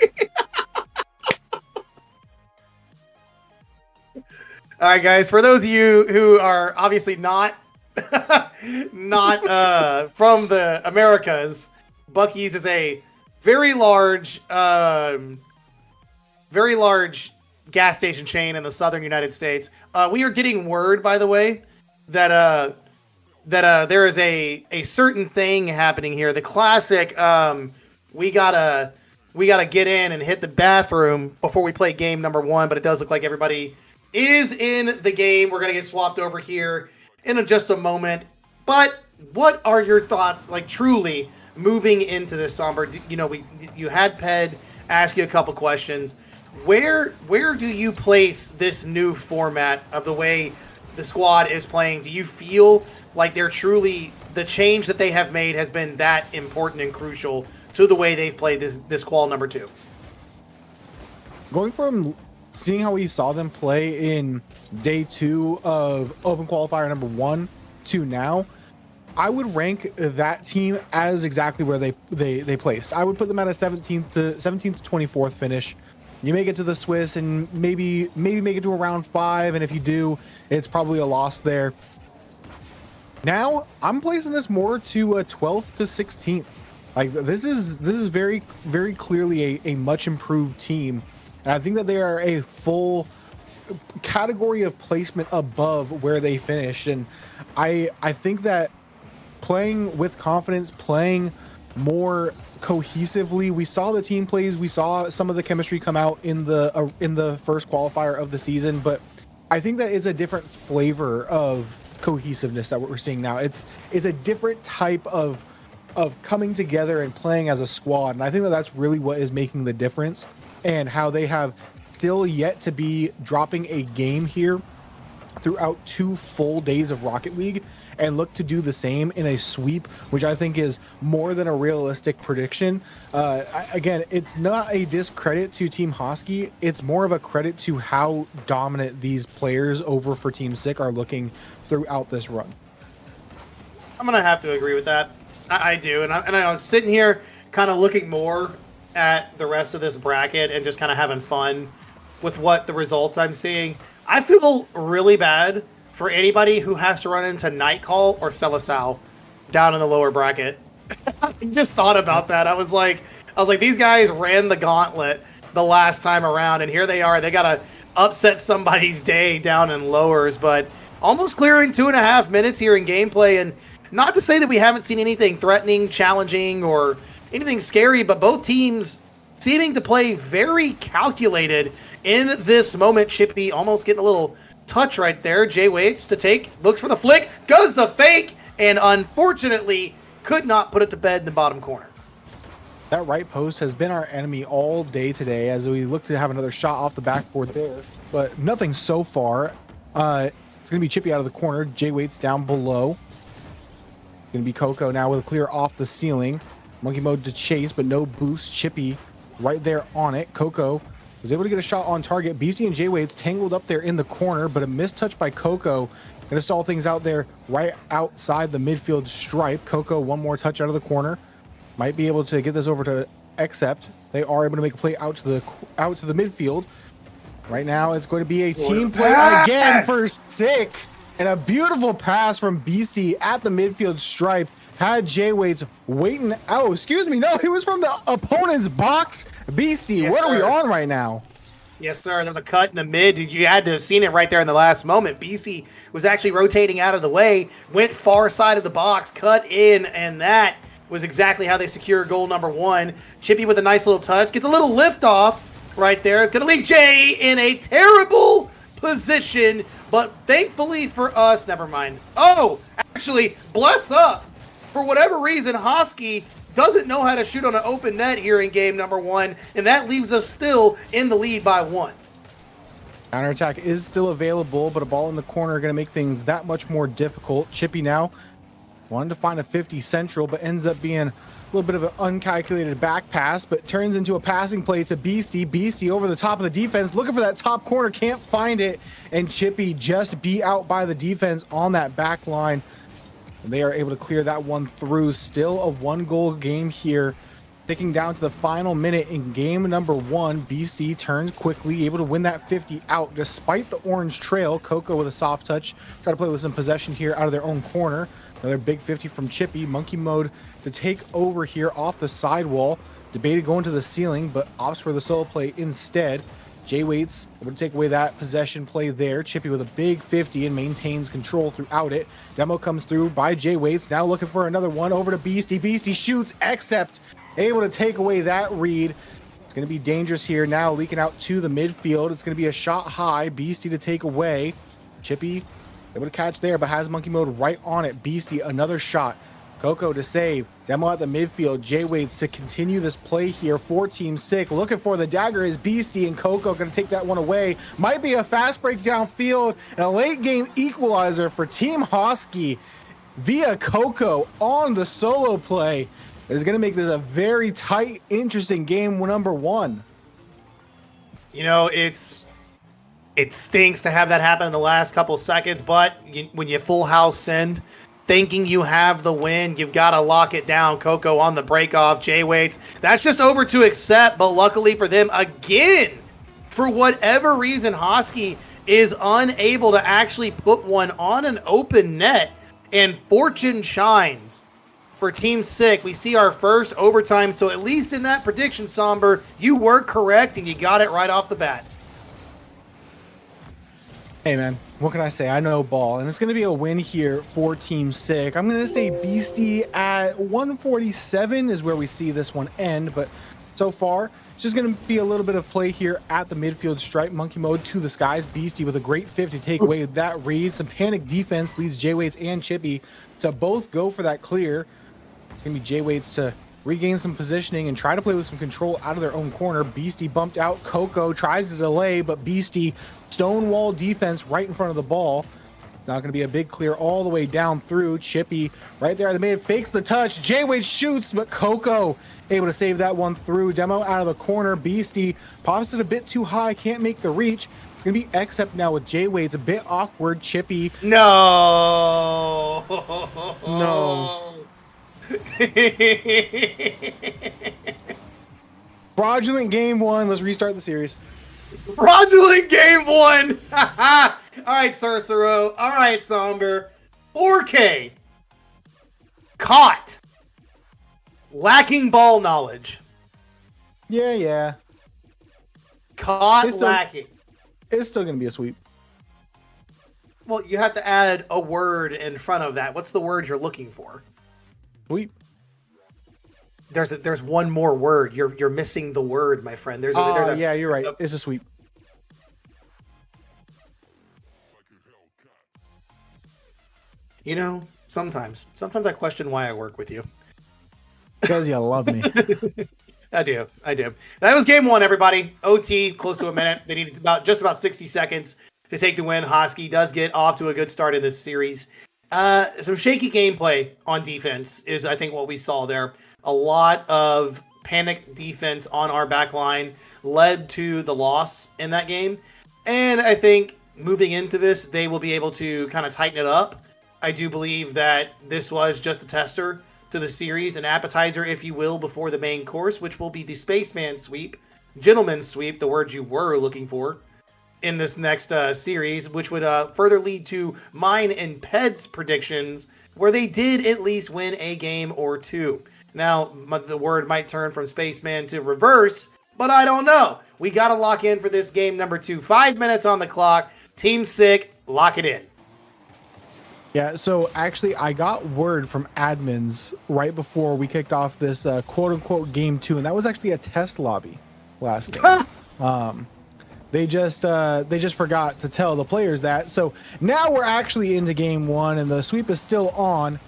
All right, guys. For those of you who are obviously not from the Americas, Bucky's is a very large gas station chain in the southern United States. We are getting word, by the way, that there is a certain thing happening here. The classic, we gotta get in and hit the bathroom before we play game number 1. But it does look like everybody is in the game. We're gonna get swapped over here in just a moment. But what are your thoughts, like truly moving into this Somber? You know, you had Ped ask you a couple questions. Where do you place this new format of the way the squad is playing? Do you feel like they're truly, the change that they have made has been that important and crucial to the way they've played this qual number 2? Going from seeing how we saw them play in day 2 of Open Qualifier number 1 to now, I would rank that team as exactly where they placed. I would put them at a 17th to 24th finish. You make it to the Swiss and maybe make it to around 5, and if you do, it's probably a loss there. Now I'm placing this more to a 12th to 16th. Like this is very, very clearly a much improved team, and I think that they are a full category of placement above where they finished. And I think that playing with confidence, playing more cohesively, we saw the team plays, we saw some of the chemistry come out in the first qualifier of the season, but I think that it's a different flavor of cohesiveness that we're seeing now. It's a different type of coming together and playing as a squad, and I think that that's really what is making the difference, and how they have still yet to be dropping a game here throughout 2 full days of Rocket League, and look to do the same in a sweep, which I think is more than a realistic prediction. Again, it's not a discredit to Team Hosky. It's more of a credit to how dominant these players over for Team Sick are looking throughout this run. I'm going to have to agree with that. I do. And I'm sitting here kind of looking more at the rest of this bracket and just kind of having fun with what the results I'm seeing. I feel really bad for anybody who has to run into Nightcall or Celesal down in the lower bracket. I just thought about that. I was like, these guys ran the gauntlet the last time around, and here they are. They got to upset somebody's day down in lowers, but almost clearing 2.5 minutes here in gameplay. And not to say that we haven't seen anything threatening, challenging, or anything scary, but both teams seeming to play very calculated in this moment. Chippy almost getting a little touch right there. Jay waits to take, looks for the flick, goes the fake, and unfortunately could not put it to bed in the bottom corner. That right post has been our enemy all day today, as we look to have another shot off the backboard there, but nothing so far. It's going to be Chippy out of the corner. Jay waits down below. Going to be Coco now with a clear off the ceiling. Monkey mode to chase, but no boost. Chippy right there on it. Coco was able to get a shot on target. BC and J-Wade's tangled up there in the corner, but a missed touch by Coco. Gonna stall things out there right outside the midfield stripe. Coco, one more touch out of the corner. Might be able to get this over to Accept. They are able to make a play out to the midfield. Right now, it's going to be a team play again for Sick. And a beautiful pass from Beastie at the midfield stripe. Had J-Wade's waiting. Oh, excuse me. No, he was from the opponent's box. Beastie, yes, what are we on right now? Yes, sir. There's a cut in the mid. You had to have seen it right there in the last moment. BC was actually rotating out of the way, went far side of the box, cut in, and that was exactly how they secure goal number 1. Chippy with a nice little touch. Gets a little lift off right there. It's going to leave Jay in a terrible position, but thankfully for us, never mind. Oh, actually, bless up. For whatever reason, Hosky doesn't know how to shoot on an open net here in game number 1, and that leaves us still in the lead by 1. Counterattack is still available, but a ball in the corner going to make things that much more difficult. Chippy now wanted to find a 50 central, but ends up being a little bit of an uncalculated back pass, but turns into a passing play to Beastie. Beastie over the top of the defense, looking for that top corner, can't find it, and Chippy just beat out by the defense on that back line. And they are able to clear that one through. Still a 1-goal game here. Ticking down to the final minute in game number 1. Beastie turns quickly, able to win that 50 out despite the orange trail. Coco with a soft touch. Try to play with some possession here out of their own corner. Another big 50 from Chippy. Monkey mode to take over here off the sidewall. Debated going to the ceiling, but opts for the solo play instead. Jay Waits able to take away that possession play there. Chippy with a big 50 and maintains control throughout it. Demo comes through by Jay Waits. Now looking for another one over to Beastie. Beastie shoots, except able to take away that read. It's going to be dangerous here now, leaking out to the midfield. It's going to be a shot high. Beastie to take away. Chippy able to catch there, but has monkey mode right on it. Beastie, another shot. Coco to save. Demo at the midfield. Jay Waits to continue this play here for Team Sick. Looking for the dagger is Beastie, and Coco going to take that one away. Might be a fast break downfield and a late game equalizer for Team Hosky via Coco on the solo play. Is going to make this a very tight, interesting game number 1. You know, it stinks to have that happen in the last couple seconds, but when you full house send, thinking you have the win, you've got to lock it down. Coco on the break off. Jay Waits, that's just over to accept, but luckily for them, again, for whatever reason, Hosky is unable to actually put one on an open net, and fortune shines for Team Sick. We see our first overtime, so at least in that prediction, Somber, you were correct and you got it right off the bat. Hey man, what can I say? I know ball, and it's going to be a win here for Team Sick. I'm going to say Beastie at 147 is where we see this one end, but so far, it's just going to be a little bit of play here at the midfield stripe. Monkey mode to the skies. Beastie with a great 50 to take away that read. Some panic defense leads Jay Waits and Chippy to both go for that clear. It's going to be Jay Waits to regain some positioning and try to play with some control out of their own corner. Beastie bumped out. Coco tries to delay, but Beastie stonewall defense right in front of the ball. Not going to be a big clear all the way down through. Chippy right there. They made it, fakes the touch. Jay Waits shoots, but Coco able to save that one through. Demo out of the corner. Beastie pops it a bit too high. Can't make the reach. It's going to be X-Up now with Jay Waits. A bit awkward. Chippy. No. No. Fraudulent game 1. Let's restart the series. Fraudulent game 1. All right, Cercero. All right, Somber. 4K. Caught. Lacking ball knowledge. Yeah. Caught It's still- lacking. It's still going to be a sweep. Well, you have to add a word in front of that. What's the word you're looking for? Sweep. There's one more word. You're missing the word, my friend. Yeah, you're right. It's a sweep. You know, sometimes I question why I work with you. Because you love me. I do. That was game 1, everybody. OT, close to a minute. They needed just about 60 seconds to take the win. Hosky does get off to a good start in this series. Some shaky gameplay on defense is, I think, what we saw there. A lot of panic defense on our back line led to the loss in that game. And I think moving into this, they will be able to kind of tighten it up. I do believe that this was just a tester to the series, an appetizer, if you will, before the main course, which will be the Spaceman sweep, Gentleman's sweep, the word you were looking for in this next series, which would further lead to mine and Ped's predictions, where they did at least win a game or 2. Now, the word might turn from Spaceman to reverse, but I don't know. We got to lock in for this game number 2. 5 minutes on the clock. Team Sick, lock it in. Yeah, so actually I got word from admins right before we kicked off this quote-unquote game 2, and that was actually a test lobby last game. They just forgot to tell the players that. So now we're actually into game 1, and the sweep is still on.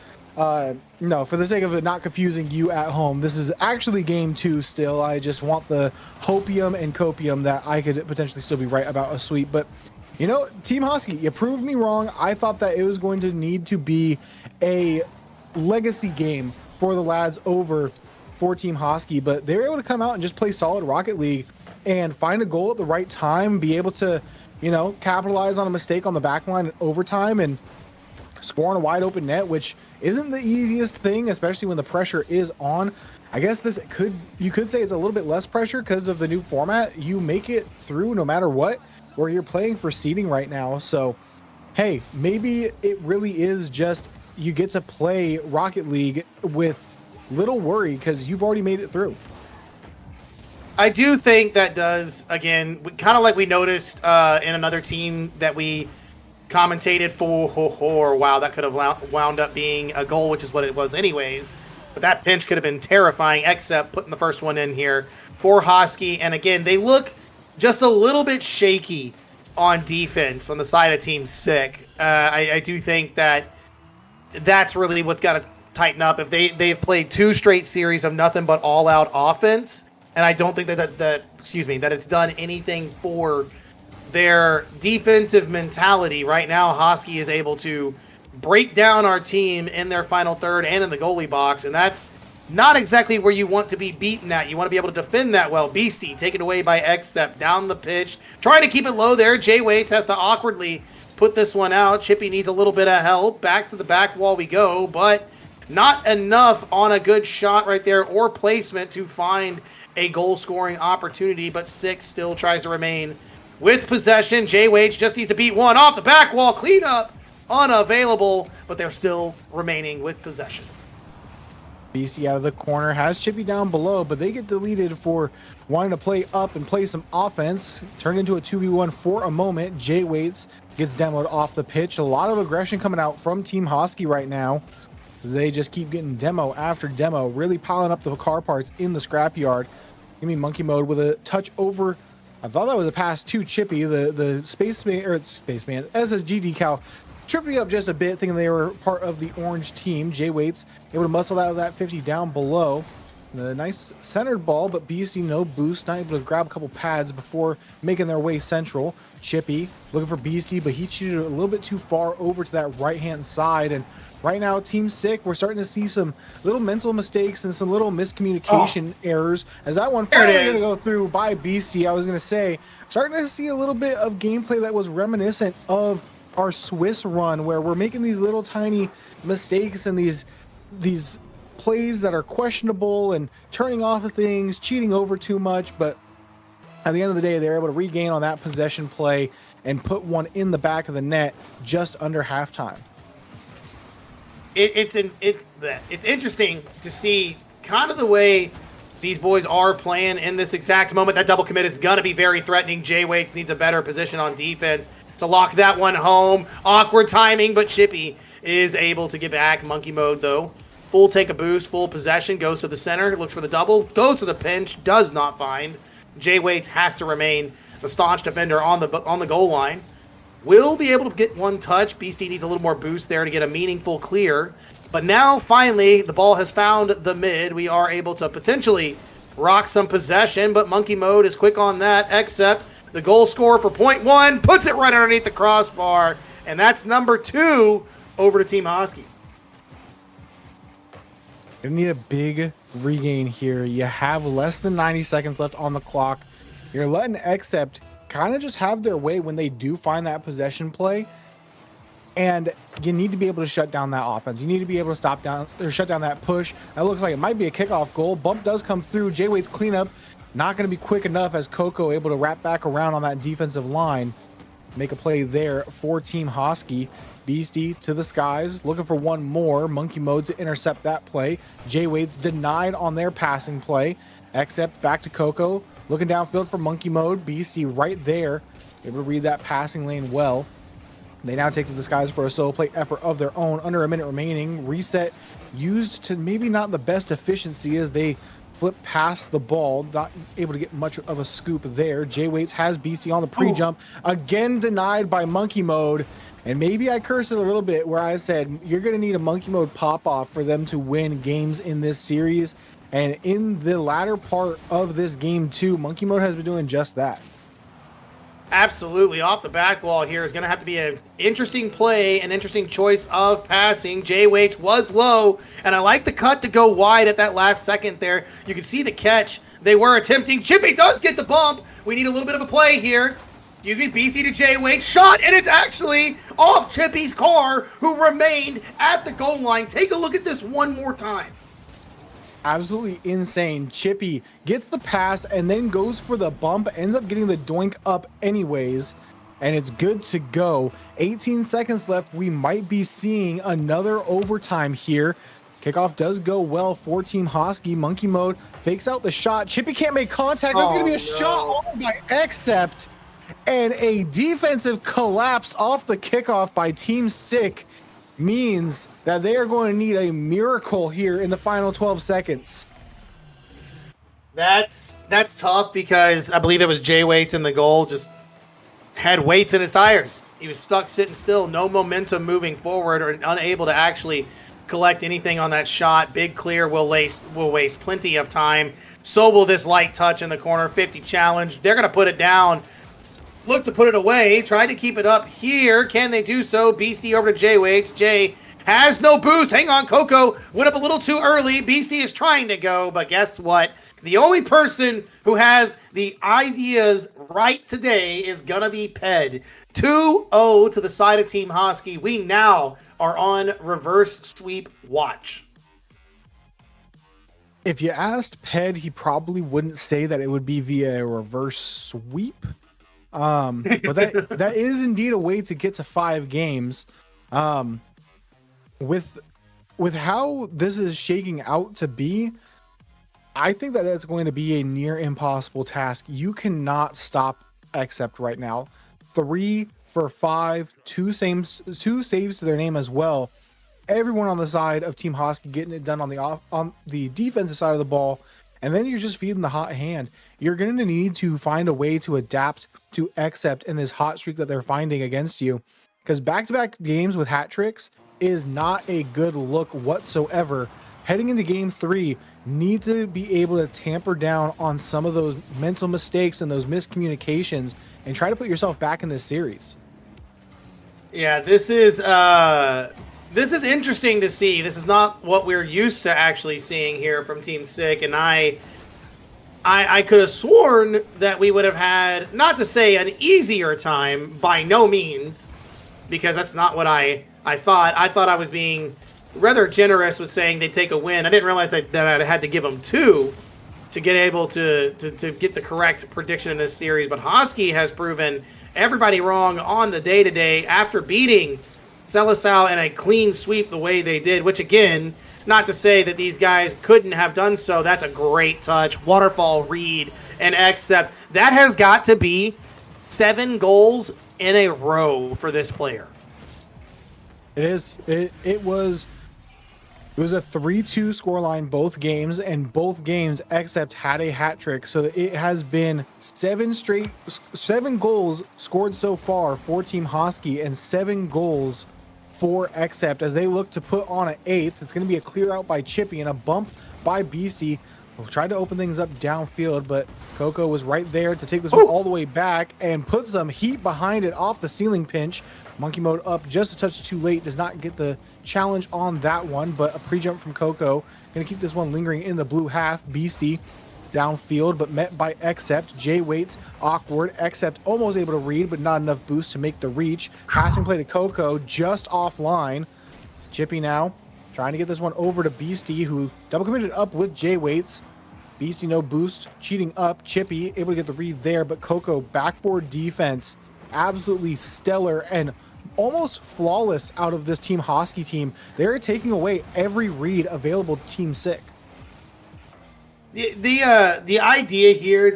No, for the sake of it not confusing you at home, this is actually game 2 still. I just want the hopium and copium that I could potentially still be right about a sweep. But, you know, Team Hosky, you proved me wrong. I thought that it was going to need to be a legacy game for the lads over for Team Hosky, but they were able to come out and just play solid Rocket League and find a goal at the right time, be able to, you know, capitalize on a mistake on the back line in overtime, and score on a wide open net, which isn't the easiest thing, especially when the pressure is on. I guess you could say it's a little bit less pressure because of the new format. You make it through no matter what, where you're playing for seeding right now. So, hey, maybe it really is just you get to play Rocket League with little worry because you've already made it through. I do think that does, again, kind of like we noticed in another team that we commentated for. Wow, that could have wound up being a goal, which is what it was anyways. But that pinch could have been terrifying, except putting the first one in here for Hosky. And again, they look just a little bit shaky on defense on the side of Team Sick. I do think that that's really what's got to tighten up. If they've played 2 straight series of nothing but all-out offense, and I don't think that it's done anything for their defensive mentality. Right now, Hosky is able to break down our team in their final third and in the goalie box, and that's not exactly where you want to be beaten at. You want to be able to defend that well. Beastie taken away by Xcept down the pitch, trying to keep it low there. Jay Waits has to awkwardly put this one out. Chippy needs a little bit of help. Back to the back wall we go, but not enough on a good shot right there or placement to find a goal-scoring opportunity, but Sick still tries to remain with possession. Jay Waits just needs to beat one off the back wall. Clean up. Unavailable, but they're still remaining with possession. Beastie out of the corner has Chippy down below, but they get deleted for wanting to play up and play some offense. Turned into a 2v1 for a moment. Jay Waits gets demoed off the pitch. A lot of aggression coming out from Team Hosky right now. They just keep getting demo after demo, really piling up the car parts in the scrapyard. Give me Monkey Mode with a touch over. I thought that was a pass to Chippy, the spaceman SSG decal. Tripped me up just a bit, thinking they were part of the orange team. Jay Waits able to muscle out of that 50 down below. And a nice centered ball, but Beastie no boost, not able to grab a couple pads before making their way central. Chippy looking for Beastie, but he cheated a little bit too far over to that right-hand side. And right now, Team Sick, we're starting to see some little mental mistakes and some little miscommunication errors. As that one finally going to go through by Beastie, I was going to say, starting to see a little bit of gameplay that was reminiscent of our Swiss run, where we're making these little tiny mistakes and these plays that are questionable and turning off of things, cheating over too much. But at the end of the day, they're able to regain on that possession play and put one in the back of the net just under halftime. It's interesting to see kind of the way these boys are playing in this exact moment. That double commit is going to be very threatening. Jay Waits needs a better position on defense to lock that one home. Awkward timing, but Chippy is able to get back. Monkey Mode, though. Full take a boost, full possession, goes to the center, looks for the double, goes to the pinch, does not find. Jay Waits has to remain the staunch defender on the goal line. Will be able to get one touch. Beastie needs a little more boost there to get a meaningful clear. But now, finally, the ball has found the mid. We are able to potentially rock some possession, but Monkey Mode is quick on that, except the goal scorer for point one puts it right underneath the crossbar, and that's number 2 over to Team Hosky. You need a big regain here. You have less than 90 seconds left on the clock. You're letting Xcept kind of just have their way when they do find that possession play. And you need to be able to shut down that offense. You need to be able to shut down that push. That looks like it might be a kickoff goal. Bump does come through. Jay Waits cleanup. Not going to be quick enough as Coco able to wrap back around on that defensive line. Make a play there for Team Hosky. Beastie to the skies, looking for one more. Monkey Mode to intercept that play. Jay Waits denied on their passing play. Except back to Coco, looking downfield for Monkey Mode. Beastie right there, able to read that passing lane well. They now take to the skies for a solo play effort of their own. Under a minute remaining. Reset used to maybe not the best efficiency as they flip past the ball. Not able to get much of a scoop there. Jay Waits has Beastie on the pre-jump. Again denied by Monkey Mode. And maybe I cursed it a little bit where I said, you're going to need a Monkey Mode pop-off for them to win games in this series. And in the latter part of this game too, Monkey Mode has been doing just that. Absolutely. Off the back wall here is going to have to be an interesting play, an interesting choice of passing. Jay Waits was low, and I like the cut to go wide at that last second there. You can see the catch they were attempting. Chippy does get the bump. We need a little bit of a play here. Excuse me, BC to Jay Wade, shot, and it's actually off Chippy's car, who remained at the goal line. Take a look at this one more time. Absolutely insane. Chippy gets the pass and then goes for the bump, ends up getting the doink up anyways, and it's good to go. 18 seconds left. We might be seeing another overtime here. Kickoff does go well for Team Hosky. Monkey mode fakes out the shot. Chippy can't make contact. That's going to be a shot on by Accept, and a defensive collapse off the kickoff by Team Sick means that they are going to need a miracle here in the final 12 seconds. That's tough because I believe it was Jay Waits in the goal, just had weights in his tires. He was stuck sitting still, no momentum moving forward, or unable to actually collect anything on that shot. Big clear will waste plenty of time. So will this light touch in the corner. 50 challenge. They're going to put it down. Look to put it away. Try to keep it up here. Can they do so? Beastie over to Jay Waits. Jay has no boost. Hang on, Coco went up a little too early. Beastie is trying to go, but guess what? The only person who has the ideas right today is going to be Ped. 2-0 to the side of Team Hosky. We now are on reverse sweep watch. If you asked Ped, he probably wouldn't say that it would be via a reverse sweep. But that is indeed a way to get to 5 games. With how this is shaking out to be, I think that that's going to be a near impossible task. You cannot stop Accept right now. 3 for 5, 2 saves to their name as well. Everyone on the side of Team Hosky getting it done on the defensive side of the ball, and then you're just feeding the hot hand. You're going to need to find a way to adapt to Accept in this hot streak that they're finding against you, because back-to-back games with hat tricks is not a good look whatsoever. Heading into game 3, need to be able to tamper down on some of those mental mistakes and those miscommunications and try to put yourself back in this series. Yeah, this is interesting to see. This is not what we're used to actually seeing here from Team Sick, and I could have sworn that we would have had, not to say an easier time, by no means, because that's not what I thought. I thought I was being rather generous with saying they'd take a win. I didn't realize that I had to give them 2 to get able to get the correct prediction in this series. But Hosky has proven everybody wrong on the day-to-day after beating Celisao in a clean sweep the way they did, which again, not to say that these guys couldn't have done so. That's a great touch. Waterfall read and Accept. That has got to be 7 goals in a row for this player. It is. It was a 3-2 scoreline both games, and both games Accept had a hat trick. So it has been 7 goals scored so far for Team Hosky and 7 goals for Accept as they look to put on an 8th. It's going to be a clear out by Chippy and a bump by Beastie. We'll try to open things up downfield, but Coco was right there to take this one all the way back and put some heat behind it off the ceiling pinch. Monkey mode up just a touch too late, does not get the challenge on that one, but a pre-jump from Coco. Going to keep this one lingering in the blue half. Beastie downfield, but met by Accept. Jay Waits, awkward. Accept almost able to read, but not enough boost to make the reach. Passing play to Coco, just offline. Chippy now trying to get this one over to Beastie, who double committed up with Jay Waits. Beastie no boost, cheating up. Chippy able to get the read there, but Coco backboard defense, absolutely stellar and almost flawless out of this Team Hosky team. They're taking away every read available to Team Sick. The idea here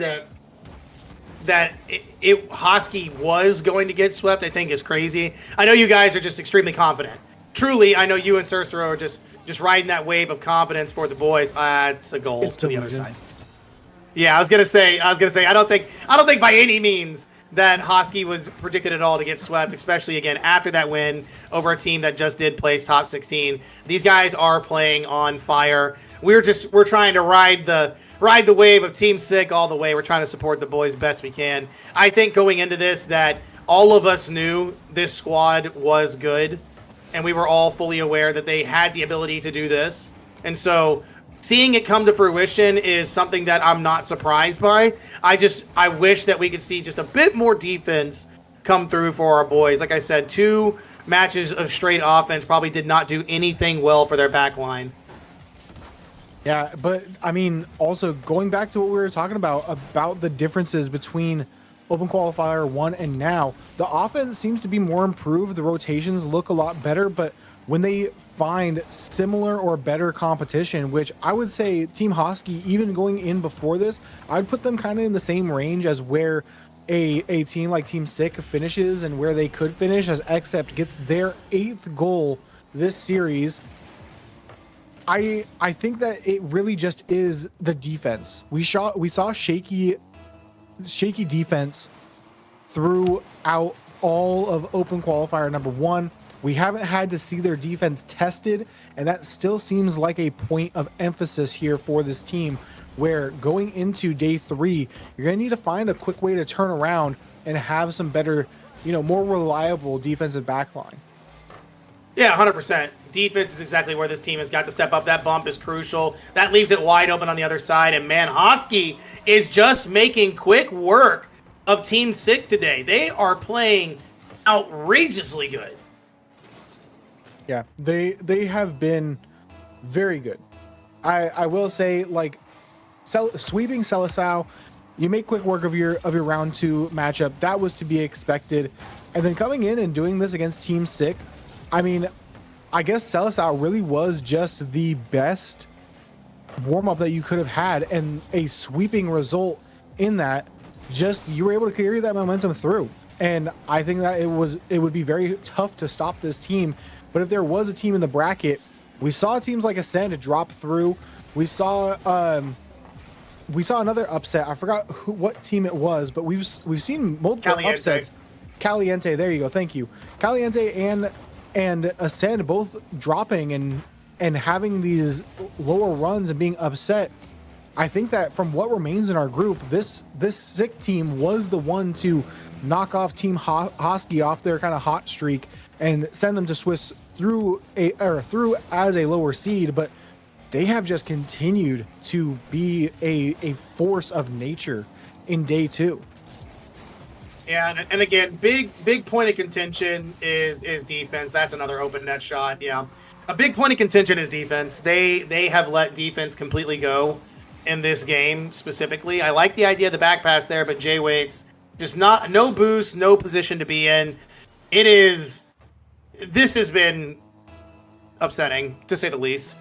that Hosky was going to get swept, I think, is crazy. I know you guys are just extremely confident. Truly, I know you and Cicero are just riding that wave of confidence for the boys. It's a goal to the other side. Yeah, I was gonna say. I don't think by any means that Hosky was predicted at all to get swept, especially again after that win over a team that just did place top 16. These guys are playing on fire. We're trying to ride the wave of Team Sick all the way. We're trying to support the boys best we can. I think going into this that all of us knew this squad was good, and we were all fully aware that they had the ability to do this. And so seeing it come to fruition is something that I'm not surprised by. I wish that we could see just a bit more defense come through for our boys. Like I said, 2 matches of straight offense probably did not do anything well for their back line. Yeah, but I mean, also going back to what we were talking about the differences between Open Qualifier 1 and now, the offense seems to be more improved. The rotations look a lot better, but when they find similar or better competition, which I would say Team Husky, even going in before this, I'd put them kind of in the same range as where a team like Team Sick finishes and where they could finish, as Except gets their 8th goal this series. I think that it really just is the defense. We saw shaky defense throughout all of Open Qualifier number 1. We haven't had to see their defense tested, and that still seems like a point of emphasis here for this team, where going into day 3, you're going to need to find a quick way to turn around and have some better, more reliable defensive backline. Yeah, 100%. Defense is exactly where this team has got to step up. That bump is crucial. That leaves it wide open on the other side. And man, Husky is just making quick work of Team Sick today. They are playing outrageously good. Yeah, they have been very good. I will say, like, sweeping Seleção, you make quick work of your round 2 matchup. That was to be expected. And then coming in and doing this against Team Sick, I mean, I guess Seleção really was just the best warm-up that you could have had, and a sweeping result in that, just you were able to carry that momentum through. And I think that it would be very tough to stop this team. But if there was a team in the bracket, we saw teams like Ascend drop through. We saw another upset. I forgot what team it was, but we've seen multiple upsets. Caliente, there you go. Thank you. Caliente and Ascend both dropping and having these lower runs and being upset. I think that from what remains in our group, this Sick team was the one to knock off Team Husky off their kind of hot streak and send them to Swiss through as a lower seed. But they have just continued to be a force of nature in day 2. Yeah, and again, big point of contention is defense. That's another open net shot. Yeah, a big point of contention is defense. They have let defense completely go in this game specifically. I like the idea of the back pass there, but Jay Waits just no boost, no position to be in. This has been upsetting, to say the least.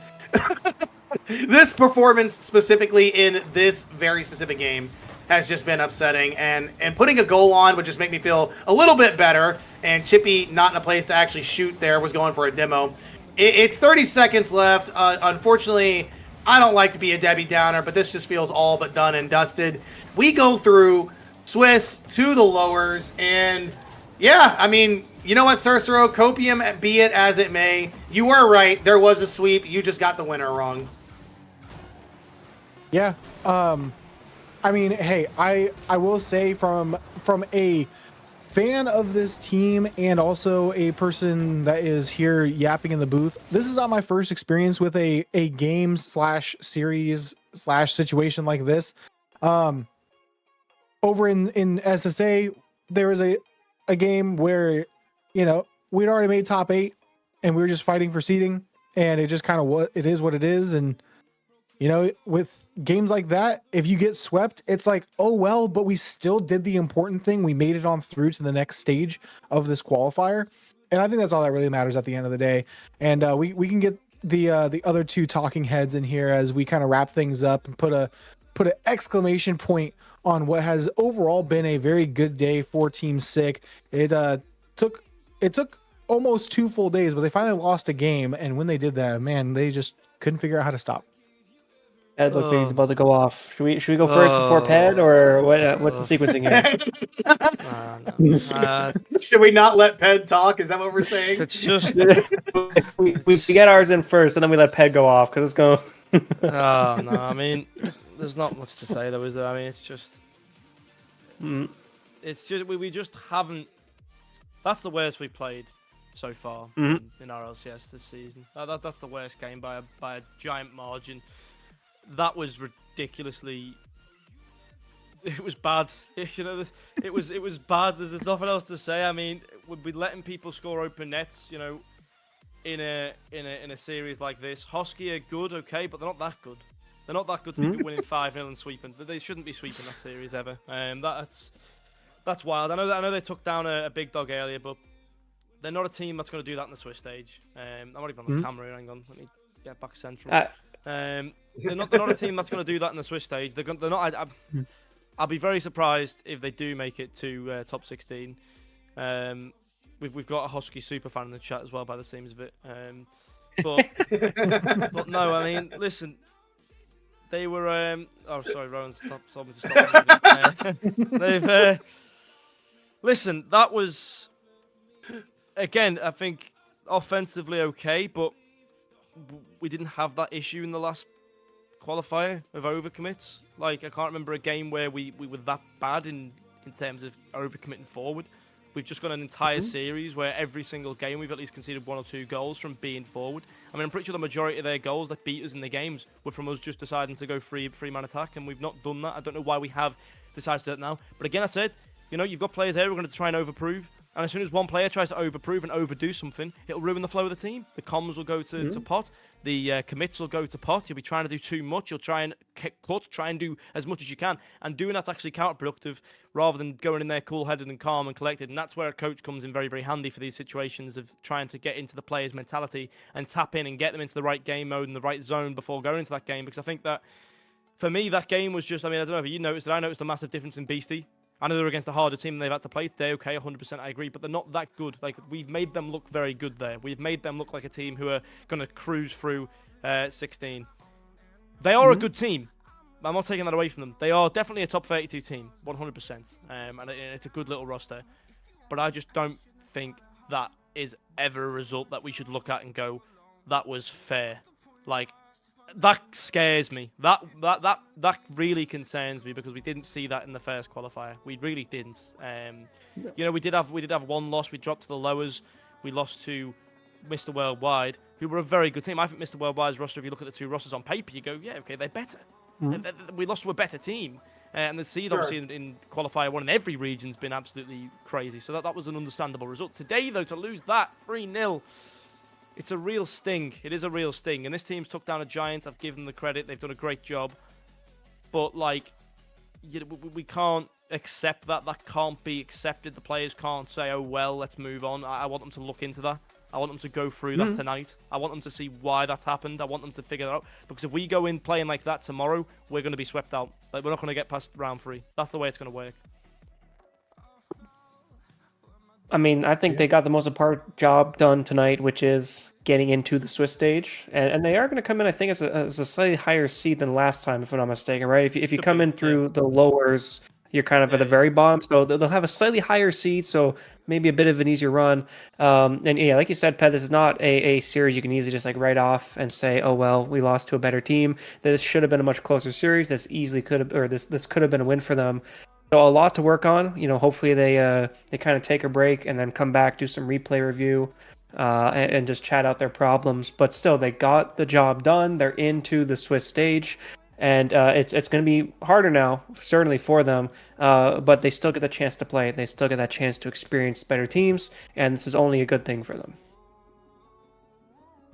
This performance specifically in this very specific game has just been upsetting, and putting a goal on would just make me feel a little bit better. And Chippy, not in a place to actually shoot there, was going for a demo. It's 30 seconds left. Unfortunately, I don't like to be a Debbie Downer, but this just feels all but done and dusted. We go through Swiss to the lowers, and yeah, I mean, you know what, Cicero, Copium, be it as it may, you were right. There was a sweep. You just got the winner wrong. Yeah. I mean, hey, I will say from a fan of this team and also a person that is here yapping in the booth, this is not my first experience with a game / series / situation like this. Over in SSA, there was a game where, we'd already made top 8 and we were just fighting for seeding, and it just kind of it is what it is. And with games like that, if you get swept, it's like, oh well, but we still did the important thing. We made it on through to the next stage of this qualifier, and I think that's all that really matters at the end of the day. And we can get the other 2 talking heads in here as we kind of wrap things up and put an exclamation point on what has overall been a very good day for Team Sick. It took almost 2 full days, but they finally lost a game, and when they did that, man, they just couldn't figure out how to stop. Ed looks like he's about to go off. Should we go first before Ped, or what? What's the sequencing here? No. Should we not let Ped talk? Is that what we're saying? It's just we get ours in first, and then we let Ped go off because it's going. oh no, I mean, there's not much to say though, is there? I mean, it's just we just haven't. That's the worst we played so far in RLCS this season. That's the worst game by a giant margin. that was ridiculously. It was bad. You know, it was bad. There's nothing else to say. I mean, we'd be letting people score open nets. You know, in a series like this, Husky are good, okay, but they're not that good. They're not that good to be winning 5-0 and sweeping. They shouldn't be sweeping that series ever. That's wild. I know they took down a big dog earlier, but they're not a team that's going to do that in the Swiss stage. I'm not even on the camera. Hang on, let me get back central. They're not a team that's going to do that in the Swiss stage. They're not. I'll be very surprised if they do make it to top 16. We've got a Husky super fan in the chat as well, by the seams of it. But no, I mean, listen, they were. Oh, sorry, Rowan told me to stop. Listen, that was again. I think offensively okay, but we didn't have that issue in the last qualifier of overcommits. Like, I can't remember a game where we were that bad in terms of overcommitting forward. We've just got an entire series where every single game we've at least conceded 1 or 2 goals from being forward. I mean, I'm pretty sure the majority of their goals that beat us in the games were from us just deciding to go free-man attack, and we've not done that. I don't know why we have decided to do that now. But again, I said, you know, you've got players here who are going to try and overprove. And as soon as one player tries to overprove and overdo something, it'll ruin the flow of the team. The comms will go to pot. The commits will go to pot. You'll be trying to do too much. You'll try and cut, try and do as much as you can. And doing that's actually counterproductive rather than going in there cool-headed and calm and collected. And that's where a coach comes in very, very handy for these situations of trying to get into the player's mentality and tap in and get them into the right game mode and the right zone before going into that game. Because I think that, for me, that game was just, I mean, I don't know if you noticed it. I noticed a massive difference in Beastie. I know they're against a harder team than they've had to play today. Okay, 100%, I agree. But they're not that good. Like, we've made them look very good there. We've made them look like a team who are going to cruise through 16. They are a good team. I'm not taking that away from them. They are definitely a top 32 team, 100%. And it's a good little roster. But I just don't think that is ever a result that we should look at and go, that was fair. Like, that scares me. That really concerns me because we didn't see that in the first qualifier. We really didn't. You know, we did have one loss. We dropped to the lowers. We lost to Mr. Worldwide, who were a very good team. I think Mr. Worldwide's roster, if you look at the 2 rosters on paper, you go, yeah, okay, they're better. We lost to a better team. And the seed, obviously, in qualifier 1 in every region's been absolutely crazy. So that was an understandable result. Today, though, to lose that 3-0, it's a real sting. It is a real sting. And this team's took down a giant. I've given them the credit. They've done a great job. But, like, we can't accept that. That can't be accepted. The players can't say, oh, well, let's move on. I want them to look into that. I want them to go through that tonight. I want them to see why that's happened. I want them to figure that out. Because if we go in playing like that tomorrow, we're going to be swept out. Like, we're not going to get past round 3. That's the way it's going to work. I mean, I think they got the most important job done tonight, which is getting into the Swiss stage. And they are going to come in, I think, as a slightly higher seed than last time, if I'm not mistaken, right? If you come in through the lowers, you're kind of at the very bottom. So they'll have a slightly higher seed, so maybe a bit of an easier run. And yeah, like you said, Pat, this is not a series you can easily just like write off and say, oh, well, we lost to a better team. This should have been a much closer series. This easily could have, or this could have been a win for them. So a lot to work on. You know, hopefully they kind of take a break and then come back, do some replay review, and just chat out their problems. But still, they got the job done. They're into the Swiss stage, and it's going to be harder now, certainly for them. But they still get the chance to play. They still get that chance to experience better teams, and this is only a good thing for them.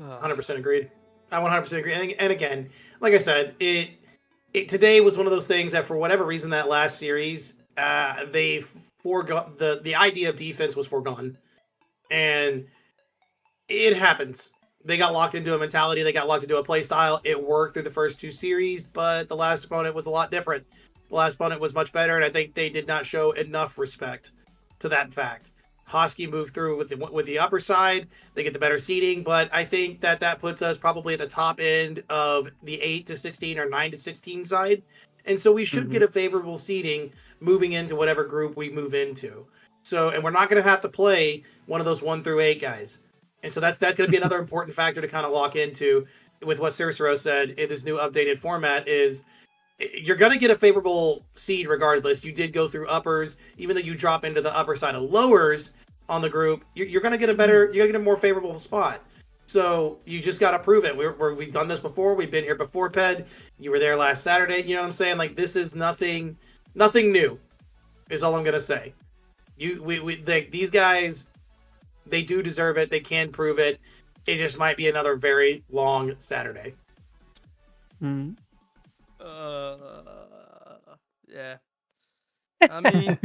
100% agreed. I 100% agree. And again, like I said, today was one of those things that for whatever reason that last series, they forgot the idea of defense was foregone. And it happens. They got locked into a mentality. They got locked into a play style. It worked through the first 2 series, but the last opponent was a lot different. The last opponent was much better, and I think they did not show enough respect to that fact. Husky moved through with the upper side. They get the better seeding, but I think that puts us probably at the top end of the 8 to 16 or 9 to 16 side. And so we should get a favorable seeding moving into whatever group we move into. So, and we're not going to have to play one of those 1 through 8 guys. And so that's going to be another important factor to kind of lock into with what Cicero said in this new updated format is you're going to get a favorable seed regardless. You did go through uppers, even though you drop into the upper side of lowers on the group, you're going to get you're going to get a more favorable spot. So you just got to prove it. We've done this before. We've been here before, Ped. You were there last Saturday. You know what I'm saying? Like, this is nothing new, is all I'm gonna say. These guys, they do deserve it. They can prove it. It just might be another very long Saturday. Mm-hmm. Yeah. I mean,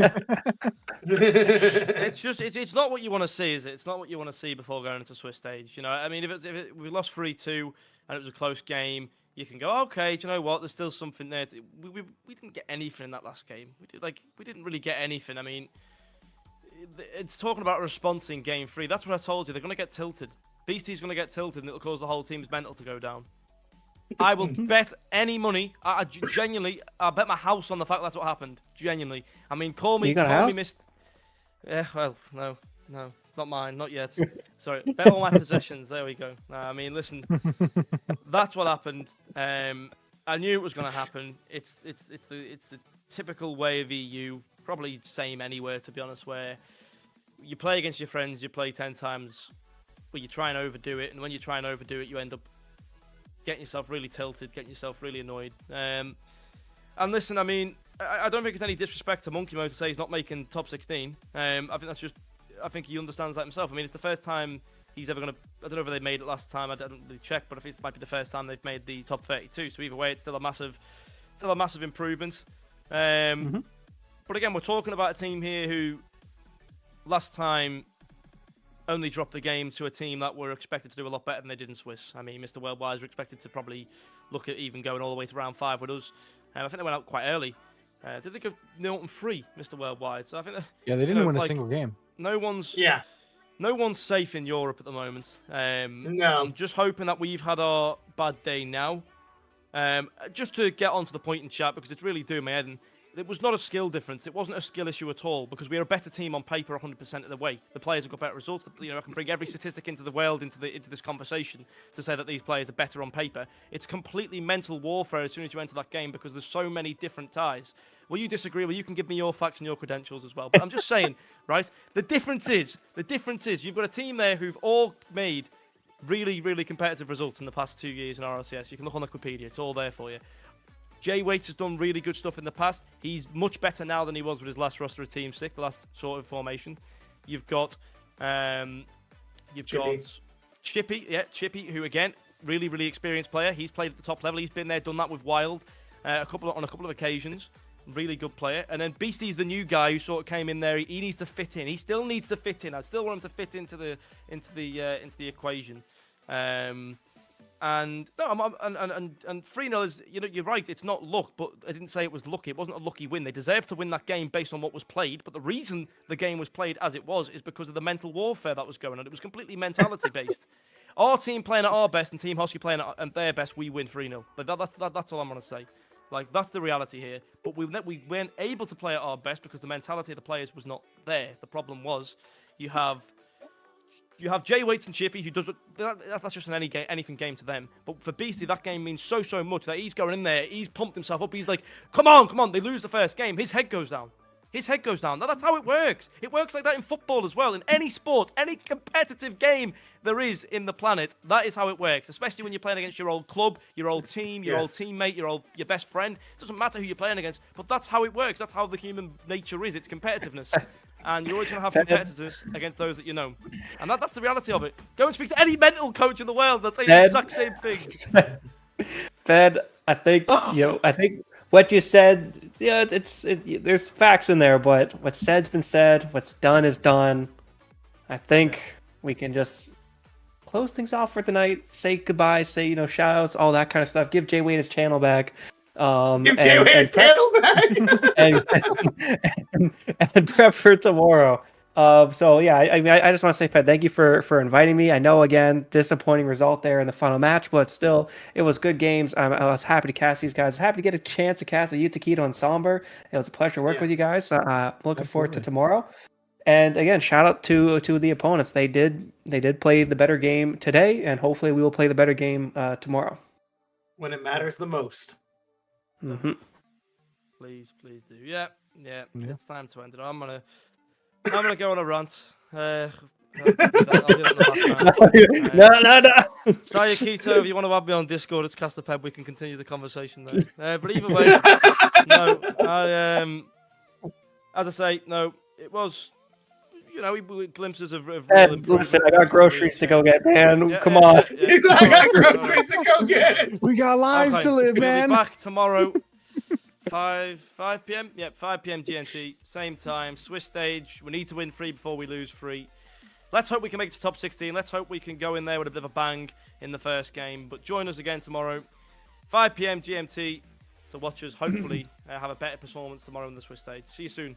it's not what you want to see, is it? It's not what you want to see before going into Swiss stage. You know, I mean, if we lost 3-2 and it was a close game, you can go, okay, do you know what? There's still something there. We didn't get anything in that last game. We didn't really get anything. I mean, it's talking about a response in game 3. That's what I told you. They're going to get tilted. Beastie's going to get tilted, and it'll cause the whole team's mental to go down. I will bet any money. I genuinely, I bet my house on the fact that's what happened. Genuinely. I mean, call me missed. Yeah, well, no, not mine, not yet. Sorry, bet all my possessions. There we go. I mean, listen, that's what happened. I knew it was going to happen. It's the typical way of EU. Probably same anywhere, to be honest. Where you play against your friends, you play 10 times, but you try and overdo it, and when you try and overdo it, you end up getting yourself really tilted, getting yourself really annoyed. And listen, I mean, I don't think it's any disrespect to Monkey Mo to say he's not making top 16. I think he understands that himself. I mean, it's the first time he's ever going to, I don't know if they made it last time, I didn't really check, but I think it might be the first time they've made the top 32. So either way, it's still a massive improvement. But again, we're talking about a team here who last time only dropped the game to a team that were expected to do a lot better than they did in Swiss. I mean, Mr. Worldwide were expected to probably look at even going all the way to round 5 with us. I think they went out quite early. Did they go 0-3, Mr. Worldwide? So I think they didn't win a single game. No one's safe in Europe at the moment. No. I'm just hoping that we've had our bad day now. Just to get onto the point in chat, because it's really doing my head in. It was not a skill difference. It wasn't a skill issue at all, because we are a better team on paper 100% of the way. The players have got better results. You know, I can bring every statistic into the world into this conversation to say that these players are better on paper. It's completely mental warfare as soon as you enter that game, because there's so many different ties. Well, you disagree. Well, you can give me your facts and your credentials as well. But I'm just saying, right? The difference is you've got a team there who've all made really, really competitive results in the past 2 years in RLCS. You can look on Wikipedia. It's all there for you. Jay Waits has done really good stuff in the past. He's much better now than he was with his last roster of Team 6, the last sort of formation. You've got Chippy, who again, really, really experienced player. He's played at the top level. He's been there, done that with Wild on a couple of occasions. Really good player. And then Beastie's the new guy who sort of came in there. He needs to fit in. He still needs to fit in. I still want him to fit into the equation. And 3-0 is, you know, you're right, it's not luck, but I didn't say it was lucky. It wasn't a lucky win. They deserved to win that game based on what was played, but the reason the game was played as it was is because of the mental warfare that was going on. It was completely mentality based. Our team playing at our best and Team Husky playing at their best, we win 3-0. That's all I'm going to say. Like, that's the reality here. But we weren't able to play at our best because the mentality of the players was not there. The problem was you have Jay Waits and Chippy, who does that's just an anything game to them. But for Beastie, that game means so much that he's going in there, he's pumped himself up. He's like, come on. They lose the first game. His head goes down. That's how it works. It works like that in football as well. In any sport, any competitive game there is in the planet, that is how it works. Especially when you're playing against your old club, your old team, your old teammate, your best friend. It doesn't matter who you're playing against, but that's how it works. That's how the human nature is. It's competitiveness. And you're always going to have competitors against those that you know. And that's the reality of it. Go and speak to any mental coach in the world. They'll tell you the exact same thing. Fed, I think what you said, there's facts in there, but what's said's been said, what's done is done. I think we can just close things off for tonight, say goodbye, say, shout outs, all that kind of stuff. Give Jay Wayne his channel back. Give Jay Wayne his channel back. and prep for tomorrow. So yeah, I just want to say, Pat, thank you for inviting me. I know, again, disappointing result there in the final match, but still, it was good games. I was happy to cast these guys. I was happy to get a chance to cast with you, Taquito and Somber. It was a pleasure to work with you guys. Looking forward to tomorrow. And again, shout out to the opponents. They did play the better game today, and hopefully we will play the better game tomorrow. When it matters the most. Mm-hmm. Please do. Yeah. It's time to end it. I'm gonna go on a rant. I'll do that in the background. No. Saya Keto, if you want to add me on Discord, it's Cast the Peb. We can continue the conversation there. But either way, no. As I say, no. It was, glimpses of real improvement. Listen, I got groceries to go get, man. Yeah, Come yeah, on. yeah, yeah. I got groceries to go get. We got lives Okay, to live, man. We'll be back tomorrow, 5 p.m. Yeah, 5 p.m. GMT, same time. Swiss stage. We need to win 3 before we lose 3. Let's hope we can make it to top 16. Let's hope we can go in there with a bit of a bang in the first game. But join us again tomorrow, 5 p.m. GMT, to watch us hopefully have a better performance tomorrow in the Swiss stage. See you soon.